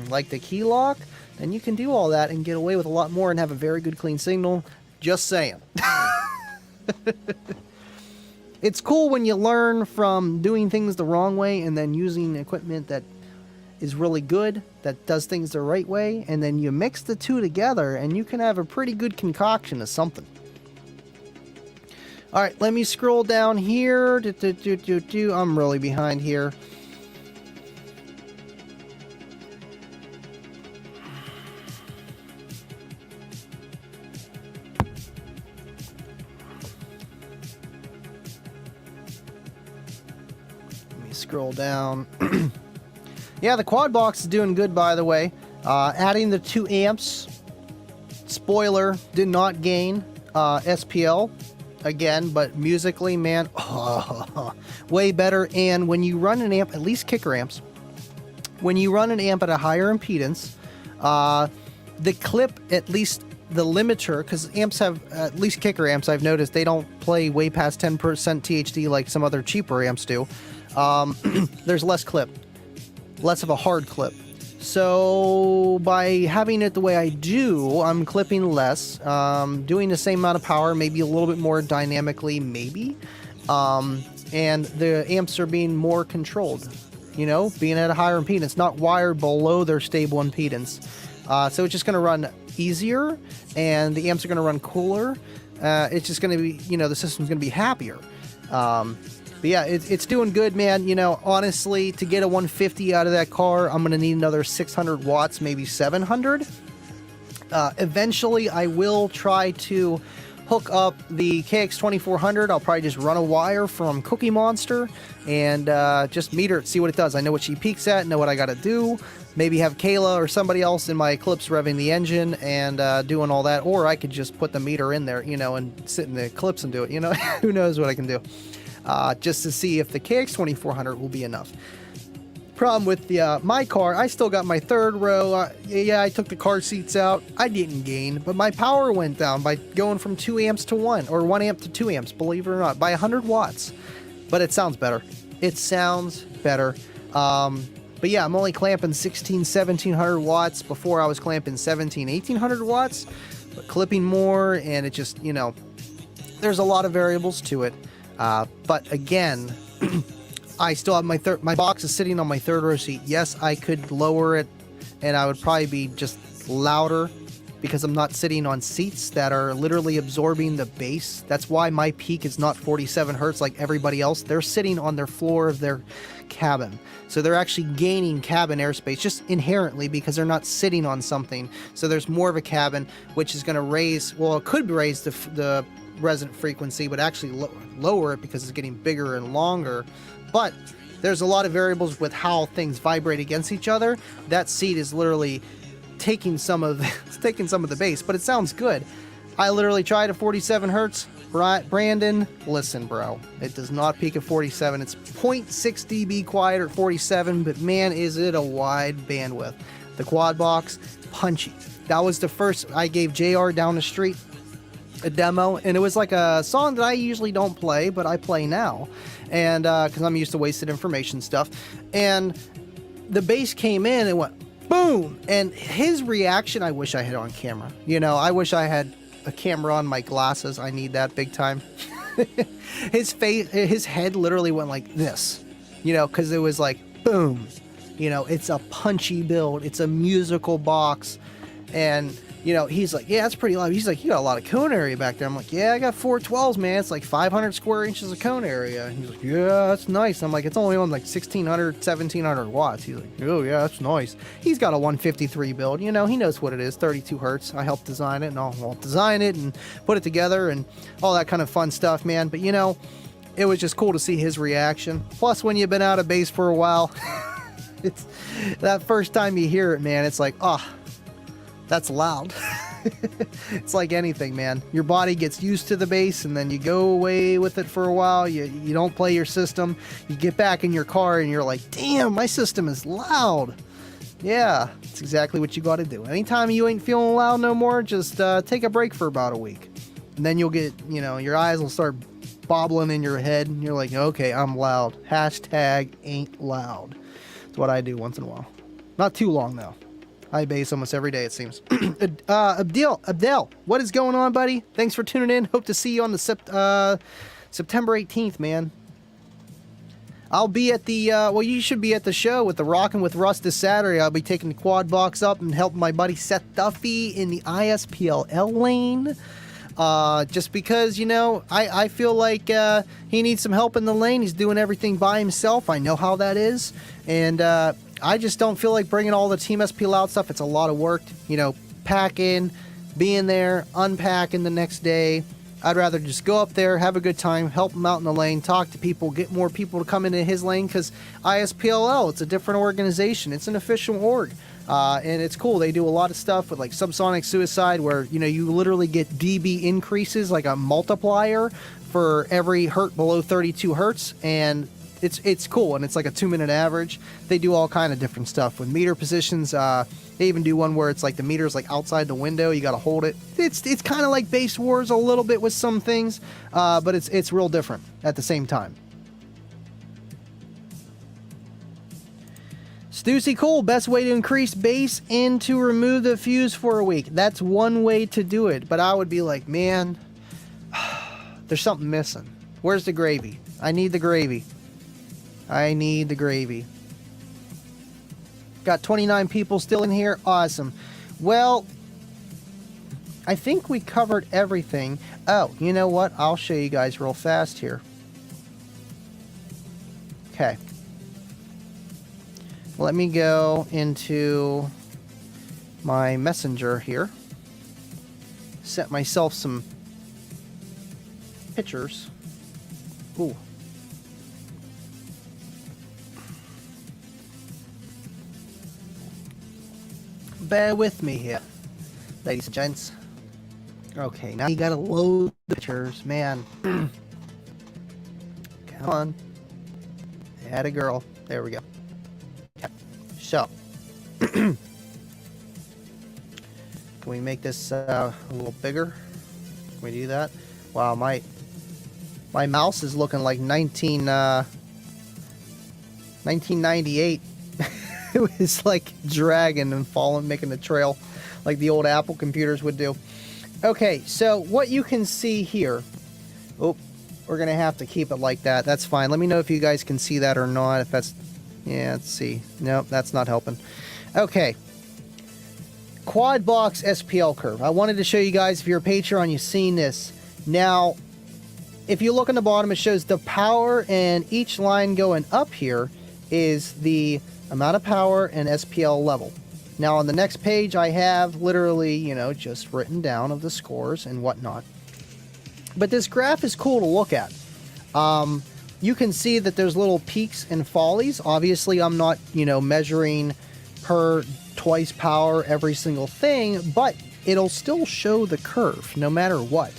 like the key lock, then you can do all that and get away with a lot more and have a very good clean signal. Just saying. It's cool when you learn from doing things the wrong way and then using equipment that is really good, that does things the right way, and then you mix the two together and you can have a pretty good concoction of something. All right, let me scroll down here. I'm really behind here. Scroll down. Yeah, the quad box is doing good, by the way. Adding the 2 amps. Spoiler, did not gain SPL again, but musically, man, way better. And when you run an amp, at least kicker amps, when you run an amp at a higher impedance, the clip, at least the limiter, because amps have, at least kicker amps, I've noticed, they don't play way past 10% THD like some other cheaper amps do. There's less clip, less of a hard clip. So by having it the way I do, I'm clipping less, doing the same amount of power, maybe a little bit more dynamically, maybe. And the amps are being more controlled, you know, being at a higher impedance, not wired below their stable impedance. So it's just going to run easier, and the amps are going to run cooler. It's just going to be, you know, the system's going to be happier. But yeah, it's doing good, man. You know, honestly, to get a 150 out of that car, I'm going to need another 600 watts, maybe 700. Eventually, I will try to hook up the KX2400. I'll probably just run a wire from Cookie Monster and just meter it, see what it does. I know what she peaks at, know what I got to do. Maybe have Kayla or somebody else in my Eclipse revving the engine and doing all that. Or I could just put the meter in there, you know, and sit in the Eclipse and do it, you know. Who knows what I can do. Just to see if the KX2400 will be enough. Problem with the my car, I still got my third row. Yeah, I took the car seats out. I didn't gain, but my power went down by going from 2 amps to 1, or 1 amp to 2 amps, believe it or not, by 100 watts. But it sounds better. It sounds better. But yeah, I'm only clamping 1700 watts. Before I was clamping 1800 watts, but clipping more, and it just, you know, there's a lot of variables to it. But again, I still have my box is sitting on my third row seat. Yes, I could lower it, and I would probably be just louder because I'm not sitting on seats that are literally absorbing the bass. That's why my peak is not 47 hertz like everybody else. They're sitting on their floor of their cabin. So they're actually gaining cabin airspace just inherently because they're not sitting on something. So there's more of a cabin, which is going to raise, well, it could raise the resonant frequency, but actually lower it because it's getting bigger and longer. But there's a lot of variables with how things vibrate against each other. That seat is literally taking some of the bass, but it sounds good. I literally tried at 47 hertz. Brandon, listen, bro, it does not peak at 47. It's 0.6 dB quieter at 47, but man, is it a wide bandwidth. The quad box, punchy. That was the first I gave JR down the street a demo, and it was like a song that I usually don't play, but I play now, and because I'm used to wasted information stuff. And the bass came in and went boom, and his reaction, I wish I had on camera. You know, I wish I had a camera on my glasses. I need that big time. His face, his head literally went like this, you know, because it was like boom. You know, it's a punchy build, it's a musical box. And, you know, he's like, yeah, that's pretty loud. He's like, you got a lot of cone area back there. I'm like, yeah, I got 412s, man. It's like 500 square inches of cone area. And he's like, yeah, that's nice. I'm like, it's only on like 1600, 1700 watts. He's like, oh, yeah, that's nice. He's got a 153 build. You know, he knows what it is, 32 hertz. I helped design it, and I'll design it and put it together and all that kind of fun stuff, man. But, you know, it was just cool to see his reaction. Plus, when you've been out of base for a while, it's that first time you hear it, man, it's like, oh, that's loud. It's like anything, man. Your body gets used to the bass, and then you go away with it for a while. You don't play your system. You get back in your car, and you're like, damn, my system is loud. Yeah, it's exactly what you got to do. Anytime you ain't feeling loud no more, just take a break for about a week. And then you'll get, you know, your eyes will start bobbling in your head, and you're like, okay, I'm loud. Hashtag ain't loud. That's what I do once in a while. Not too long, though. I bass almost every day, it seems. Abdel, what is going on, buddy? Thanks for tuning in. Hope to see you on the September 18th, man. I'll be at the, well, you should be at the show with the Rockin' with Russ this Saturday. I'll be taking the quad box up and helping my buddy Seth Duffy in the ISPLL lane. Just because, you know, I feel like he needs some help in the lane. He's doing everything by himself. I know how that is. And I just don't feel like bringing all the Team SP Loud stuff. It's a lot of work, you know, packing, being there, unpacking the next day. I'd rather just go up there, have a good time, help him out in the lane, talk to people, get more people to come into his lane, because ISPLL, it's a different organization. It's an official org. And it's cool. They do a lot of stuff with like subsonic suicide where, you know, you literally get dB increases, like a multiplier for every hertz below 32 hertz. And it's cool. And it's like a 2-minute average. They do all kind of different stuff with meter positions. They even do one where it's like the meter's like outside the window. You got to hold it. It's kind of like Base Wars a little bit with some things, but it's real different at the same time. Stussy Cole, best way to increase bass and to remove the fuse for a week. That's one way to do it, but I would be like, man, there's something missing. Where's the gravy? I need the gravy. I need the gravy. Got 29 people still in here. Awesome. Well, I think we covered everything. Oh, you know what? I'll show you guys real fast here. Okay. Let me go into my messenger here. Set myself some pictures. Ooh. Bear with me here, ladies and gents. Okay, now you gotta load the pictures, man. Come on. Add a girl. There we go. So, can we make this a little bigger? Can we do that? Wow, my mouse is looking like 1998. It was like dragging and falling, making a trail like the old Apple computers would do. Okay, so what you can see here. Oh, we're going to have to keep it like that. That's fine. Let me know if you guys can see that or not. If that's... Yeah, let's see. Nope, that's not helping. Okay. Quad box SPL curve. I wanted to show you guys, if you're a Patreon, you've seen this. Now, if you look on the bottom, it shows the power, and each line going up here is the amount of power and SPL level. Now, on the next page, I have literally, you know, just written down of the scores and whatnot. But this graph is cool to look at. You can see that there's little peaks and follies. Obviously, I'm not, you know, measuring per twice power every single thing, but it'll still show the curve no matter what.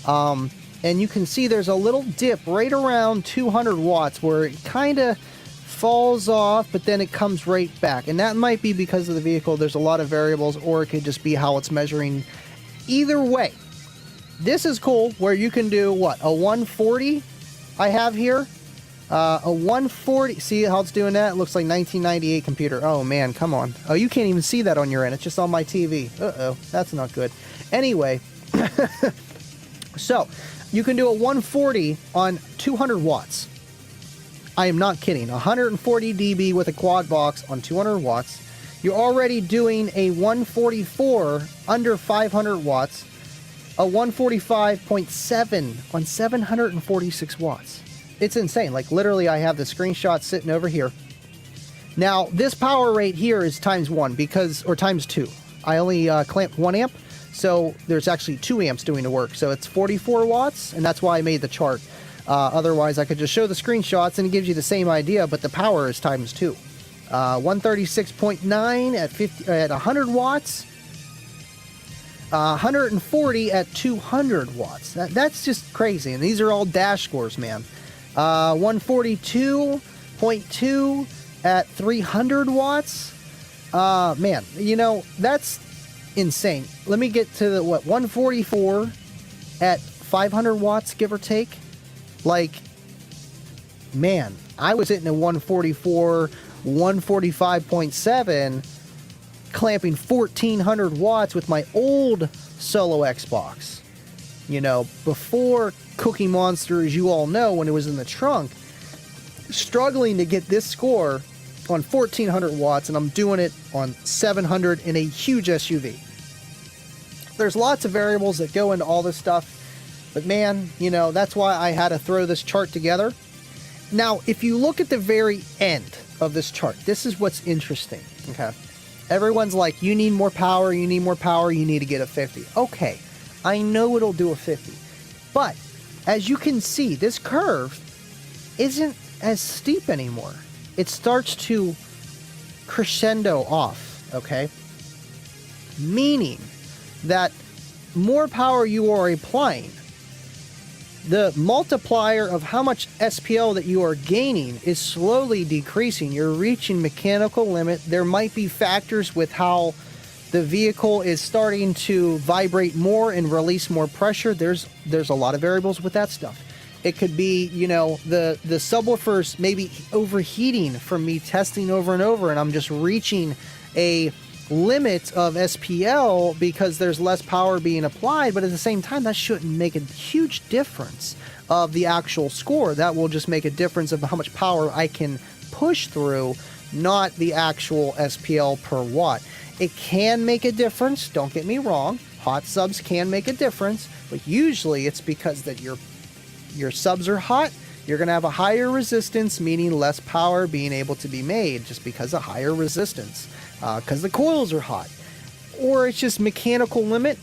And you can see there's a little dip right around 200 watts where it kind of falls off, but then it comes right back. And that might be because of the vehicle. There's a lot of variables, or it could just be how it's measuring. Either way, this is cool where you can do what? A 140 I have here. A 140. See how it's doing that? It looks like 1998 computer. Oh, man, come on. Oh, you can't even see that on your end. It's just on my TV. Uh-oh, that's not good. Anyway, so you can do a 140 on 200 watts. I am not kidding. 140 dB with a quad box on 200 watts. You're already doing a 144 under 500 watts, a 145.7 on 746 watts. It's insane. Like, literally, I have the screenshot sitting over here. Now, this power rate here is ×1 because, or ×2. I only clamped 1 amp, so there's actually 2 amps doing the work. So it's 44 watts, and that's why I made the chart. Otherwise, I could just show the screenshots and it gives you the same idea, but the power is ×2. 136.9 at 100 watts, 140 at 200 watts. That's just crazy, and these are all dash scores, man. 142.2 at 300 watts. Man, you know, that's insane. Let me get to the, 144 at 500 watts, give or take. Like, man, I was hitting a 144, 145.7, clamping 1400 watts with my old solo Xbox. You know, before Cookie Monster, as you all know, when it was in the trunk, struggling to get this score on 1400 watts, and I'm doing it on 700 in a huge SUV. There's lots of variables that go into all this stuff, but man, you know, that's why I had to throw this chart together. Now, if you look at the very end of this chart, this is what's interesting, okay? Everyone's like, you need more power, you need more power, you need to get a 50. Okay, I know it'll do a 50, but as you can see, this curve isn't as steep anymore. It starts to crescendo off, okay? Meaning that more power you are applying, the multiplier of how much SPL that you are gaining is slowly decreasing. You're reaching mechanical limit. There might be factors with how the vehicle is starting to vibrate more and release more pressure. There's a lot of variables with that stuff. It could be, you know, the subwoofers maybe overheating from me testing over and over, and I'm just reaching a limit of SPL because there's less power being applied, but at the same time, that shouldn't make a huge difference of the actual score. That will just make a difference of how much power I can push through, not the actual SPL per watt. It can make a difference, don't get me wrong. Hot subs can make a difference, but usually it's because that your subs are hot. You're going to have a higher resistance, meaning less power being able to be made just because of higher resistance. Because the coils are hot, or it's just mechanical limit.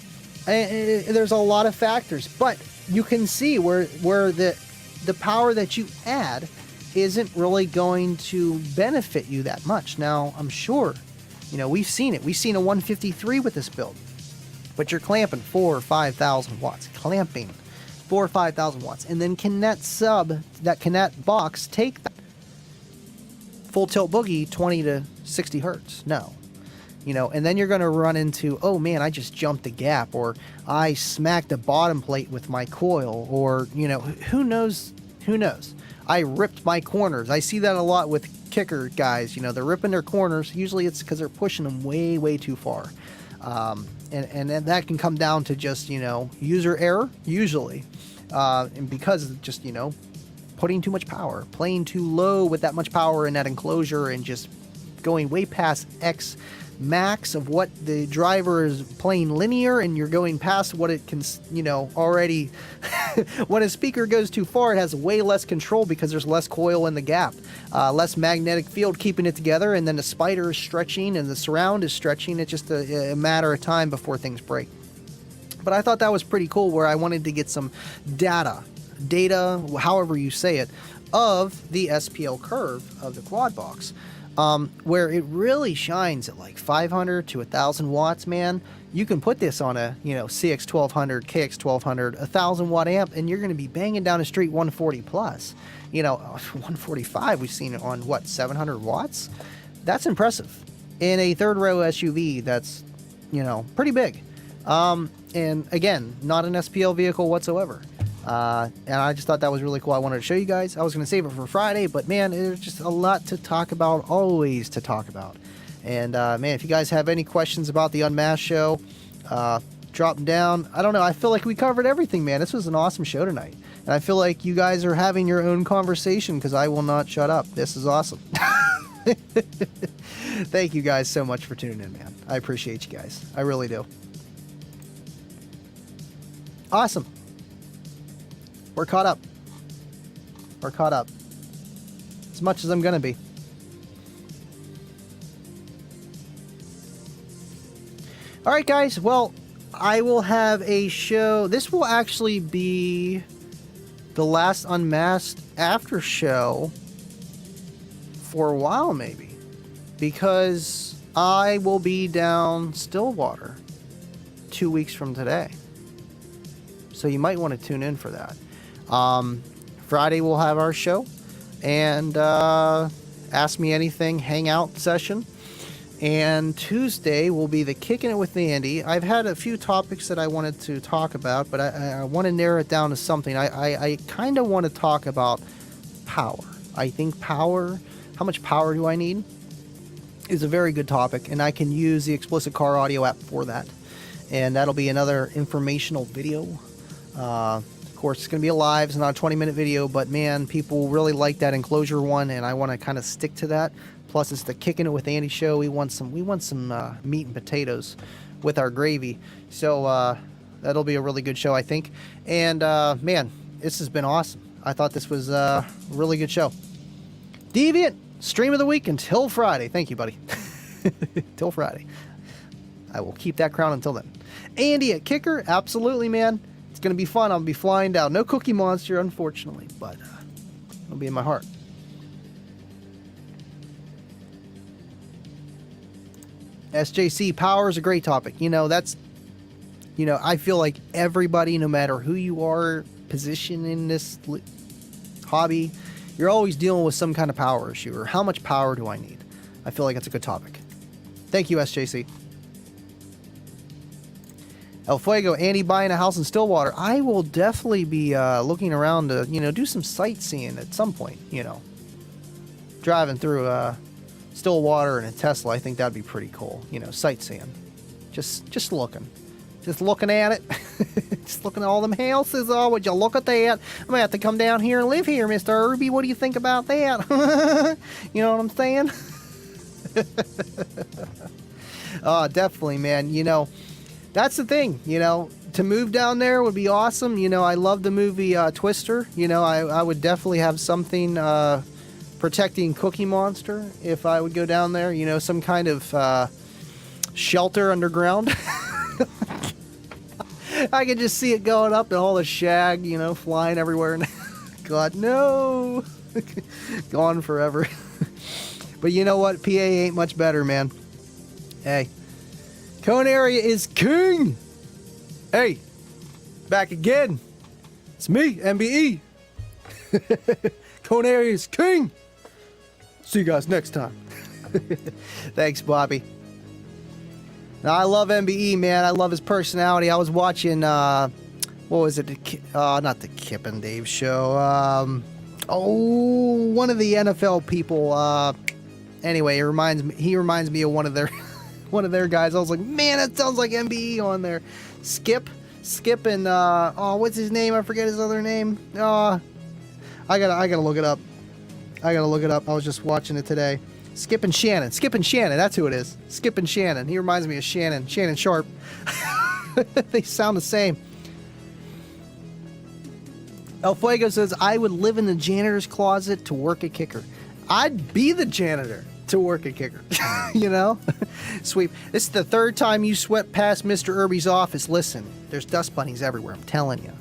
There's a lot of factors, but you can see where the power that you add isn't really going to benefit you that much. Now, I'm sure, you know, we've seen it. We've seen a 153 with this build, but you're clamping 4,000 or 5,000 watts, clamping 4,000 or 5,000 watts, and then can that box take that full tilt boogie 20 to 60 hertz? No. You know, and then you're going to run into, oh man, I just jumped the gap, or I smacked the bottom plate with my coil, or, you know, who knows, I ripped my corners. I see that a lot with kicker guys, you know, they're ripping their corners. Usually it's because they're pushing them way too far. And that can come down to just, you know, user error, usually. And because of just, you know, putting too much power, playing too low with that much power in that enclosure, and just going way past X max of what the driver is playing linear, and you're going past what it can, you know, already. When a speaker goes too far, it has way less control because there's less coil in the gap, less magnetic field keeping it together, and then the spider is stretching and the surround is stretching. It's just a matter of time before things break. But I thought that was pretty cool, where I wanted to get some data, however you say it, of the SPL curve of the quad box. Where it really shines at like 500 to 1,000 watts, man. You can put this on a, you know, CX1200, KX1200, 1,000 watt amp, and you're going to be banging down the street 140 plus. You know, 145, we've seen it on, what, 700 watts? That's impressive. In a third row SUV that's, you know, pretty big. And again, not an SPL vehicle whatsoever. And I just thought that was really cool. I wanted to show you guys. I was going to save it for Friday, but man, there's just a lot to talk about, always to talk about. And man, if you guys have any questions about the Unmasked show, drop them down. I don't know. I feel like we covered everything, man. This was an awesome show tonight. And I feel like you guys are having your own conversation because I will not shut up. This is awesome. Thank you guys so much for tuning in, man. I appreciate you guys. I really do. Awesome. We're caught up. We're caught up. As much as I'm going to be. All right, guys. Well, I will have a show. This will actually be the last Unmasked After Show for a while, maybe. Because I will be down Stillwater 2 weeks from today. So you might want to tune in for that. Friday we'll have our show. And Ask Me Anything hangout session. And Tuesday will be the Kicking It with Andy. I've had a few topics that I wanted to talk about, but I want to narrow it down to something. I kind of want to talk about power. I think power, how much power do I need, is a very good topic, and I can use the Explicit Car Audio app for that. And that'll be another informational video. Of course, it's going to be a live. It's not a 20-minute video, but man, people really like that enclosure one, and I want to kind of stick to that. Plus, it's the Kicking It with Andy show. We want some meat and potatoes with our gravy. So that'll be a really good show, I think. And man, this has been awesome. I thought this was a really good show. Deviant, stream of the week until Friday. Thank you, buddy. Till Friday. I will keep that crown until then. Andy at Kicker, absolutely, man. It's going to be fun. I'll be flying down. No Cookie Monster, unfortunately, but it'll be in my heart. SJC, power is a great topic. I feel like everybody, no matter who you are, position in this hobby, you're always dealing with some kind of power issue, or how much power do I need? I feel like it's a good topic. Thank you, SJC. El Fuego, Andy buying a house in Stillwater. I will definitely be looking around to, do some sightseeing at some point, Driving through Stillwater in a Tesla, I think that'd be pretty cool. Sightseeing. Just looking. Just looking at it. Just looking at all them houses. Oh, would you look at that? I'm going to have to come down here and live here, Mr. Irby. What do you think about that? You know what I'm saying? Oh, definitely, man. That's the thing. To move down there would be awesome. I love the movie Twister. I would definitely have something protecting Cookie Monster if I would go down there. Some kind of shelter underground. I could just see it going up and all the shag, flying everywhere. God, no. Gone forever. But you know what? PA ain't much better, man. Hey. Cone area is king. Hey. Back again. It's me, MBE. Cone area is king. See you guys next time. Thanks, Bobby. Now, I love MBE, man. I love his personality. I was watching, what was it? Not the Kip and Dave show. One of the NFL people. Anyway, he reminds me of one of their guys. I was like, man, that sounds like MBE on there. Skip and what's his name? I forget his other name. I gotta look it up. I was just watching it today. Skip and Shannon. That's who it is. Skip and Shannon. He reminds me of Shannon Sharp. They sound the same. El Fuego says, I would live in the janitor's closet to work a kicker. I'd be the janitor to work a kicker. Sweep. This is the third time you swept past Mr. Irby's office. Listen, there's dust bunnies everywhere. I'm telling you.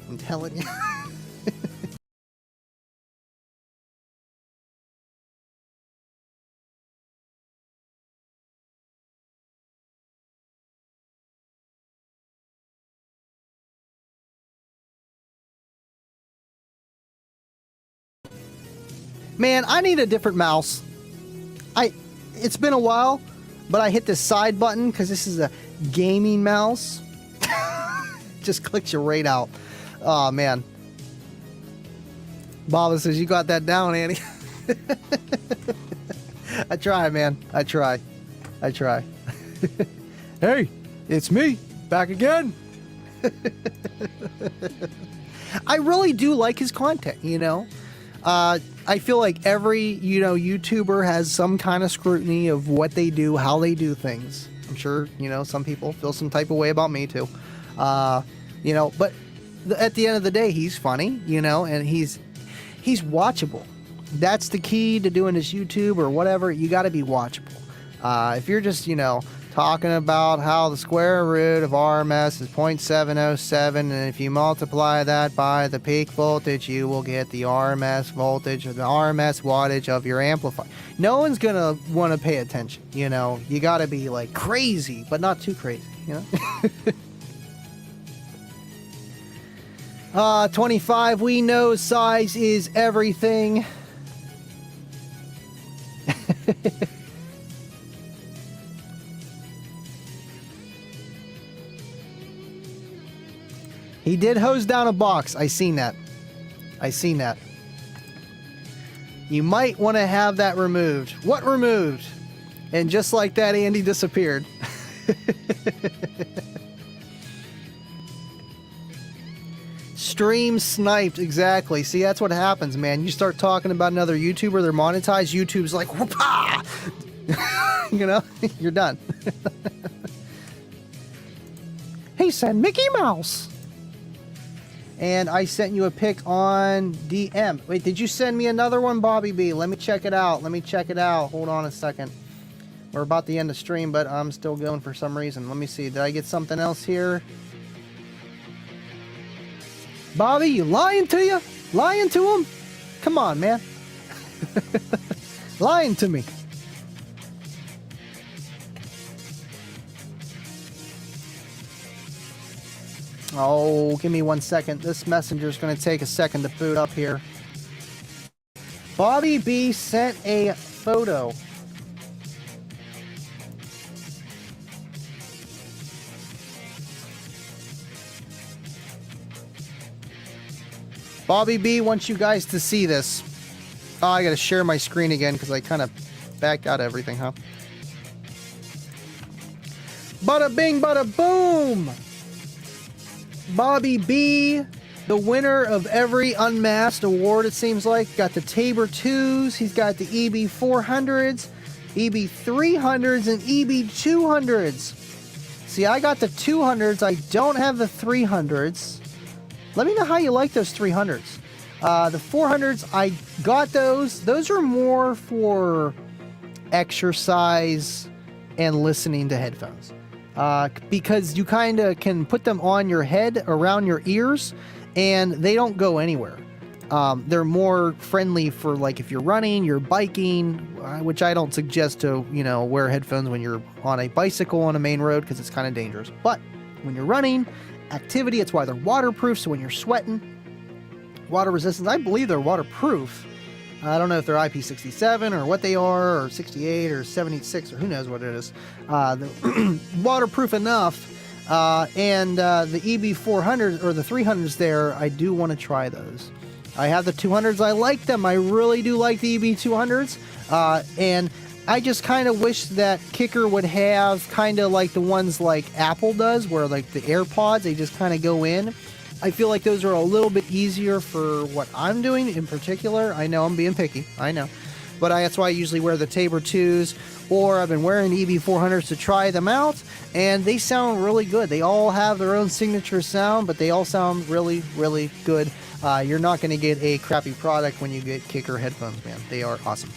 Man, I need a different mouse. It's been a while, but I hit this side button because this is a gaming mouse. Just clicks you right out. Oh, man. Baba says, you got that down, Annie. I try, man. I try. Hey, it's me. Back again. I really do like his content, I feel like every, YouTuber has some kind of scrutiny of what they do, how they do things. I'm sure, some people feel some type of way about me too. But at the end of the day, he's funny, and he's watchable. That's the key to doing this YouTube or whatever. You got to be watchable. If you're just, talking about how the square root of RMS is 0.707, and if you multiply that by the peak voltage, you will get the RMS voltage or the RMS wattage of your amplifier. No one's going to want to pay attention, You got to be like crazy, but not too crazy, 25, we know size is everything. He did hose down a box. I seen that. You might want to have that removed. What removed? And just like that, Andy disappeared. Stream sniped, exactly. See, that's what happens, man. You start talking about another YouTuber, they're monetized, YouTube's like, whoopah! You're done. He said Mickey Mouse. And I sent you a pic on DM. Wait, did you send me another one, Bobby B? Let me check it out. Hold on a second. We're about to end the stream, but I'm still going for some reason. Let me see. Did I get something else here? Bobby, you lying to you? Lying to him? Come on, man. Lying to me. Oh, give me 1 second. This messenger's going to take a second to boot up here. Bobby B sent a photo. Bobby B wants you guys to see this. Oh, I got to share my screen again because I kind of backed out of everything, huh? Bada bing, bada boom! Bobby B, the winner of every Unmasked award, it seems like. Got the Tabor 2s, he's got the EB 400s, EB 300s, and EB 200s. See, I got the 200s, I don't have the 300s. Let me know how you like those 300s. The 400s, I got those. Those are more for exercise and listening to headphones. Because you kind of can put them on your head, around your ears, and they don't go anywhere. They're more friendly for like if you're running, you're biking, which I don't suggest to, wear headphones when you're on a bicycle on a main road because it's kind of dangerous. But when you're running, activity, it's why they're waterproof, so when you're sweating, water resistance, I believe they're waterproof. I don't know if they're IP67 or what they are, or 68 or 76 or who knows what it is. Waterproof enough. And the EB400 or the 300s there, I do want to try those. I have the 200s. I like them. I really do like the EB200s. And I just kind of wish that Kicker would have kind of like the ones like Apple does, where like the AirPods, they just kind of go in. I feel like those are a little bit easier for what I'm doing in particular. I know I'm being picky, I know. But that's why I usually wear the Tabor 2s, or I've been wearing EB400s to try them out, and they sound really good. They all have their own signature sound, but they all sound really, really good. You're not going to get a crappy product when you get Kicker headphones, man. They are awesome.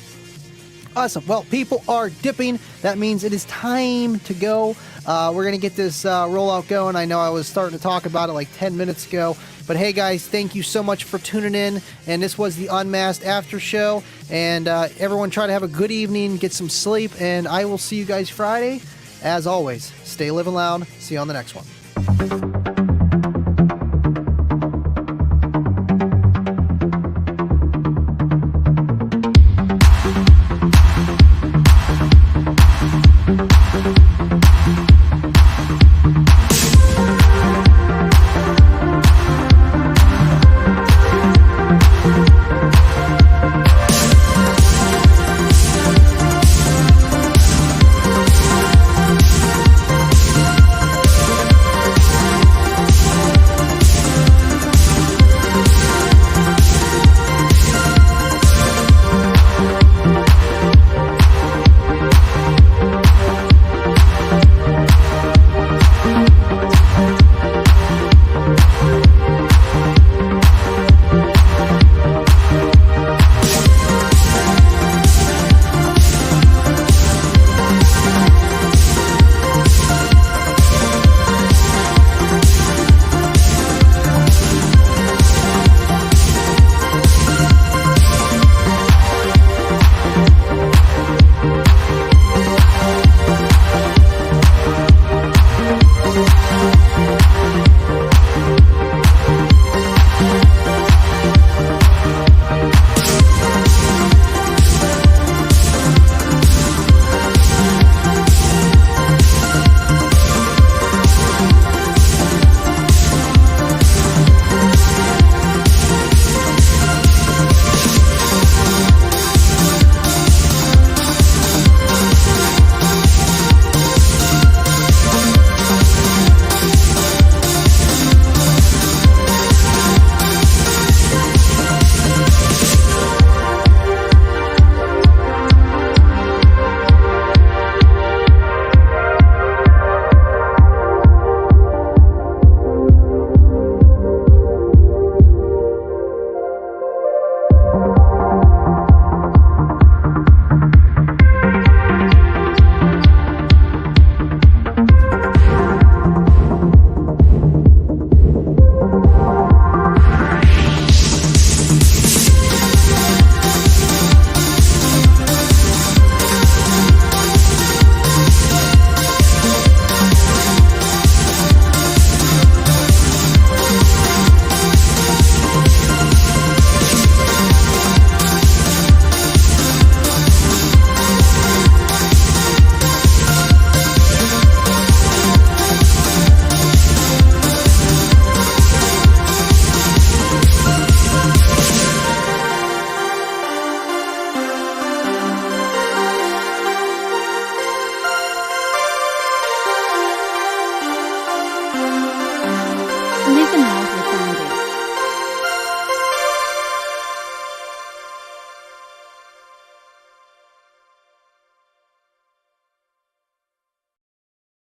Awesome. Well, people are dipping. That means it is time to go. We're going to get this rollout going. I know I was starting to talk about it like 10 minutes ago. But hey, guys, thank you so much for tuning in. And this was the UnMasked After Show. And everyone try to have a good evening, get some sleep. And I will see you guys Friday. As always, stay living loud. See you on the next one.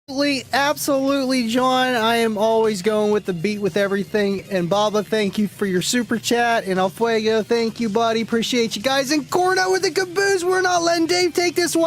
Absolutely, John. I am always going with the beat with everything. And Baba, thank you for your super chat. And El Fuego, thank you, buddy. Appreciate you guys. And Corno with the caboose. We're not letting Dave take this one.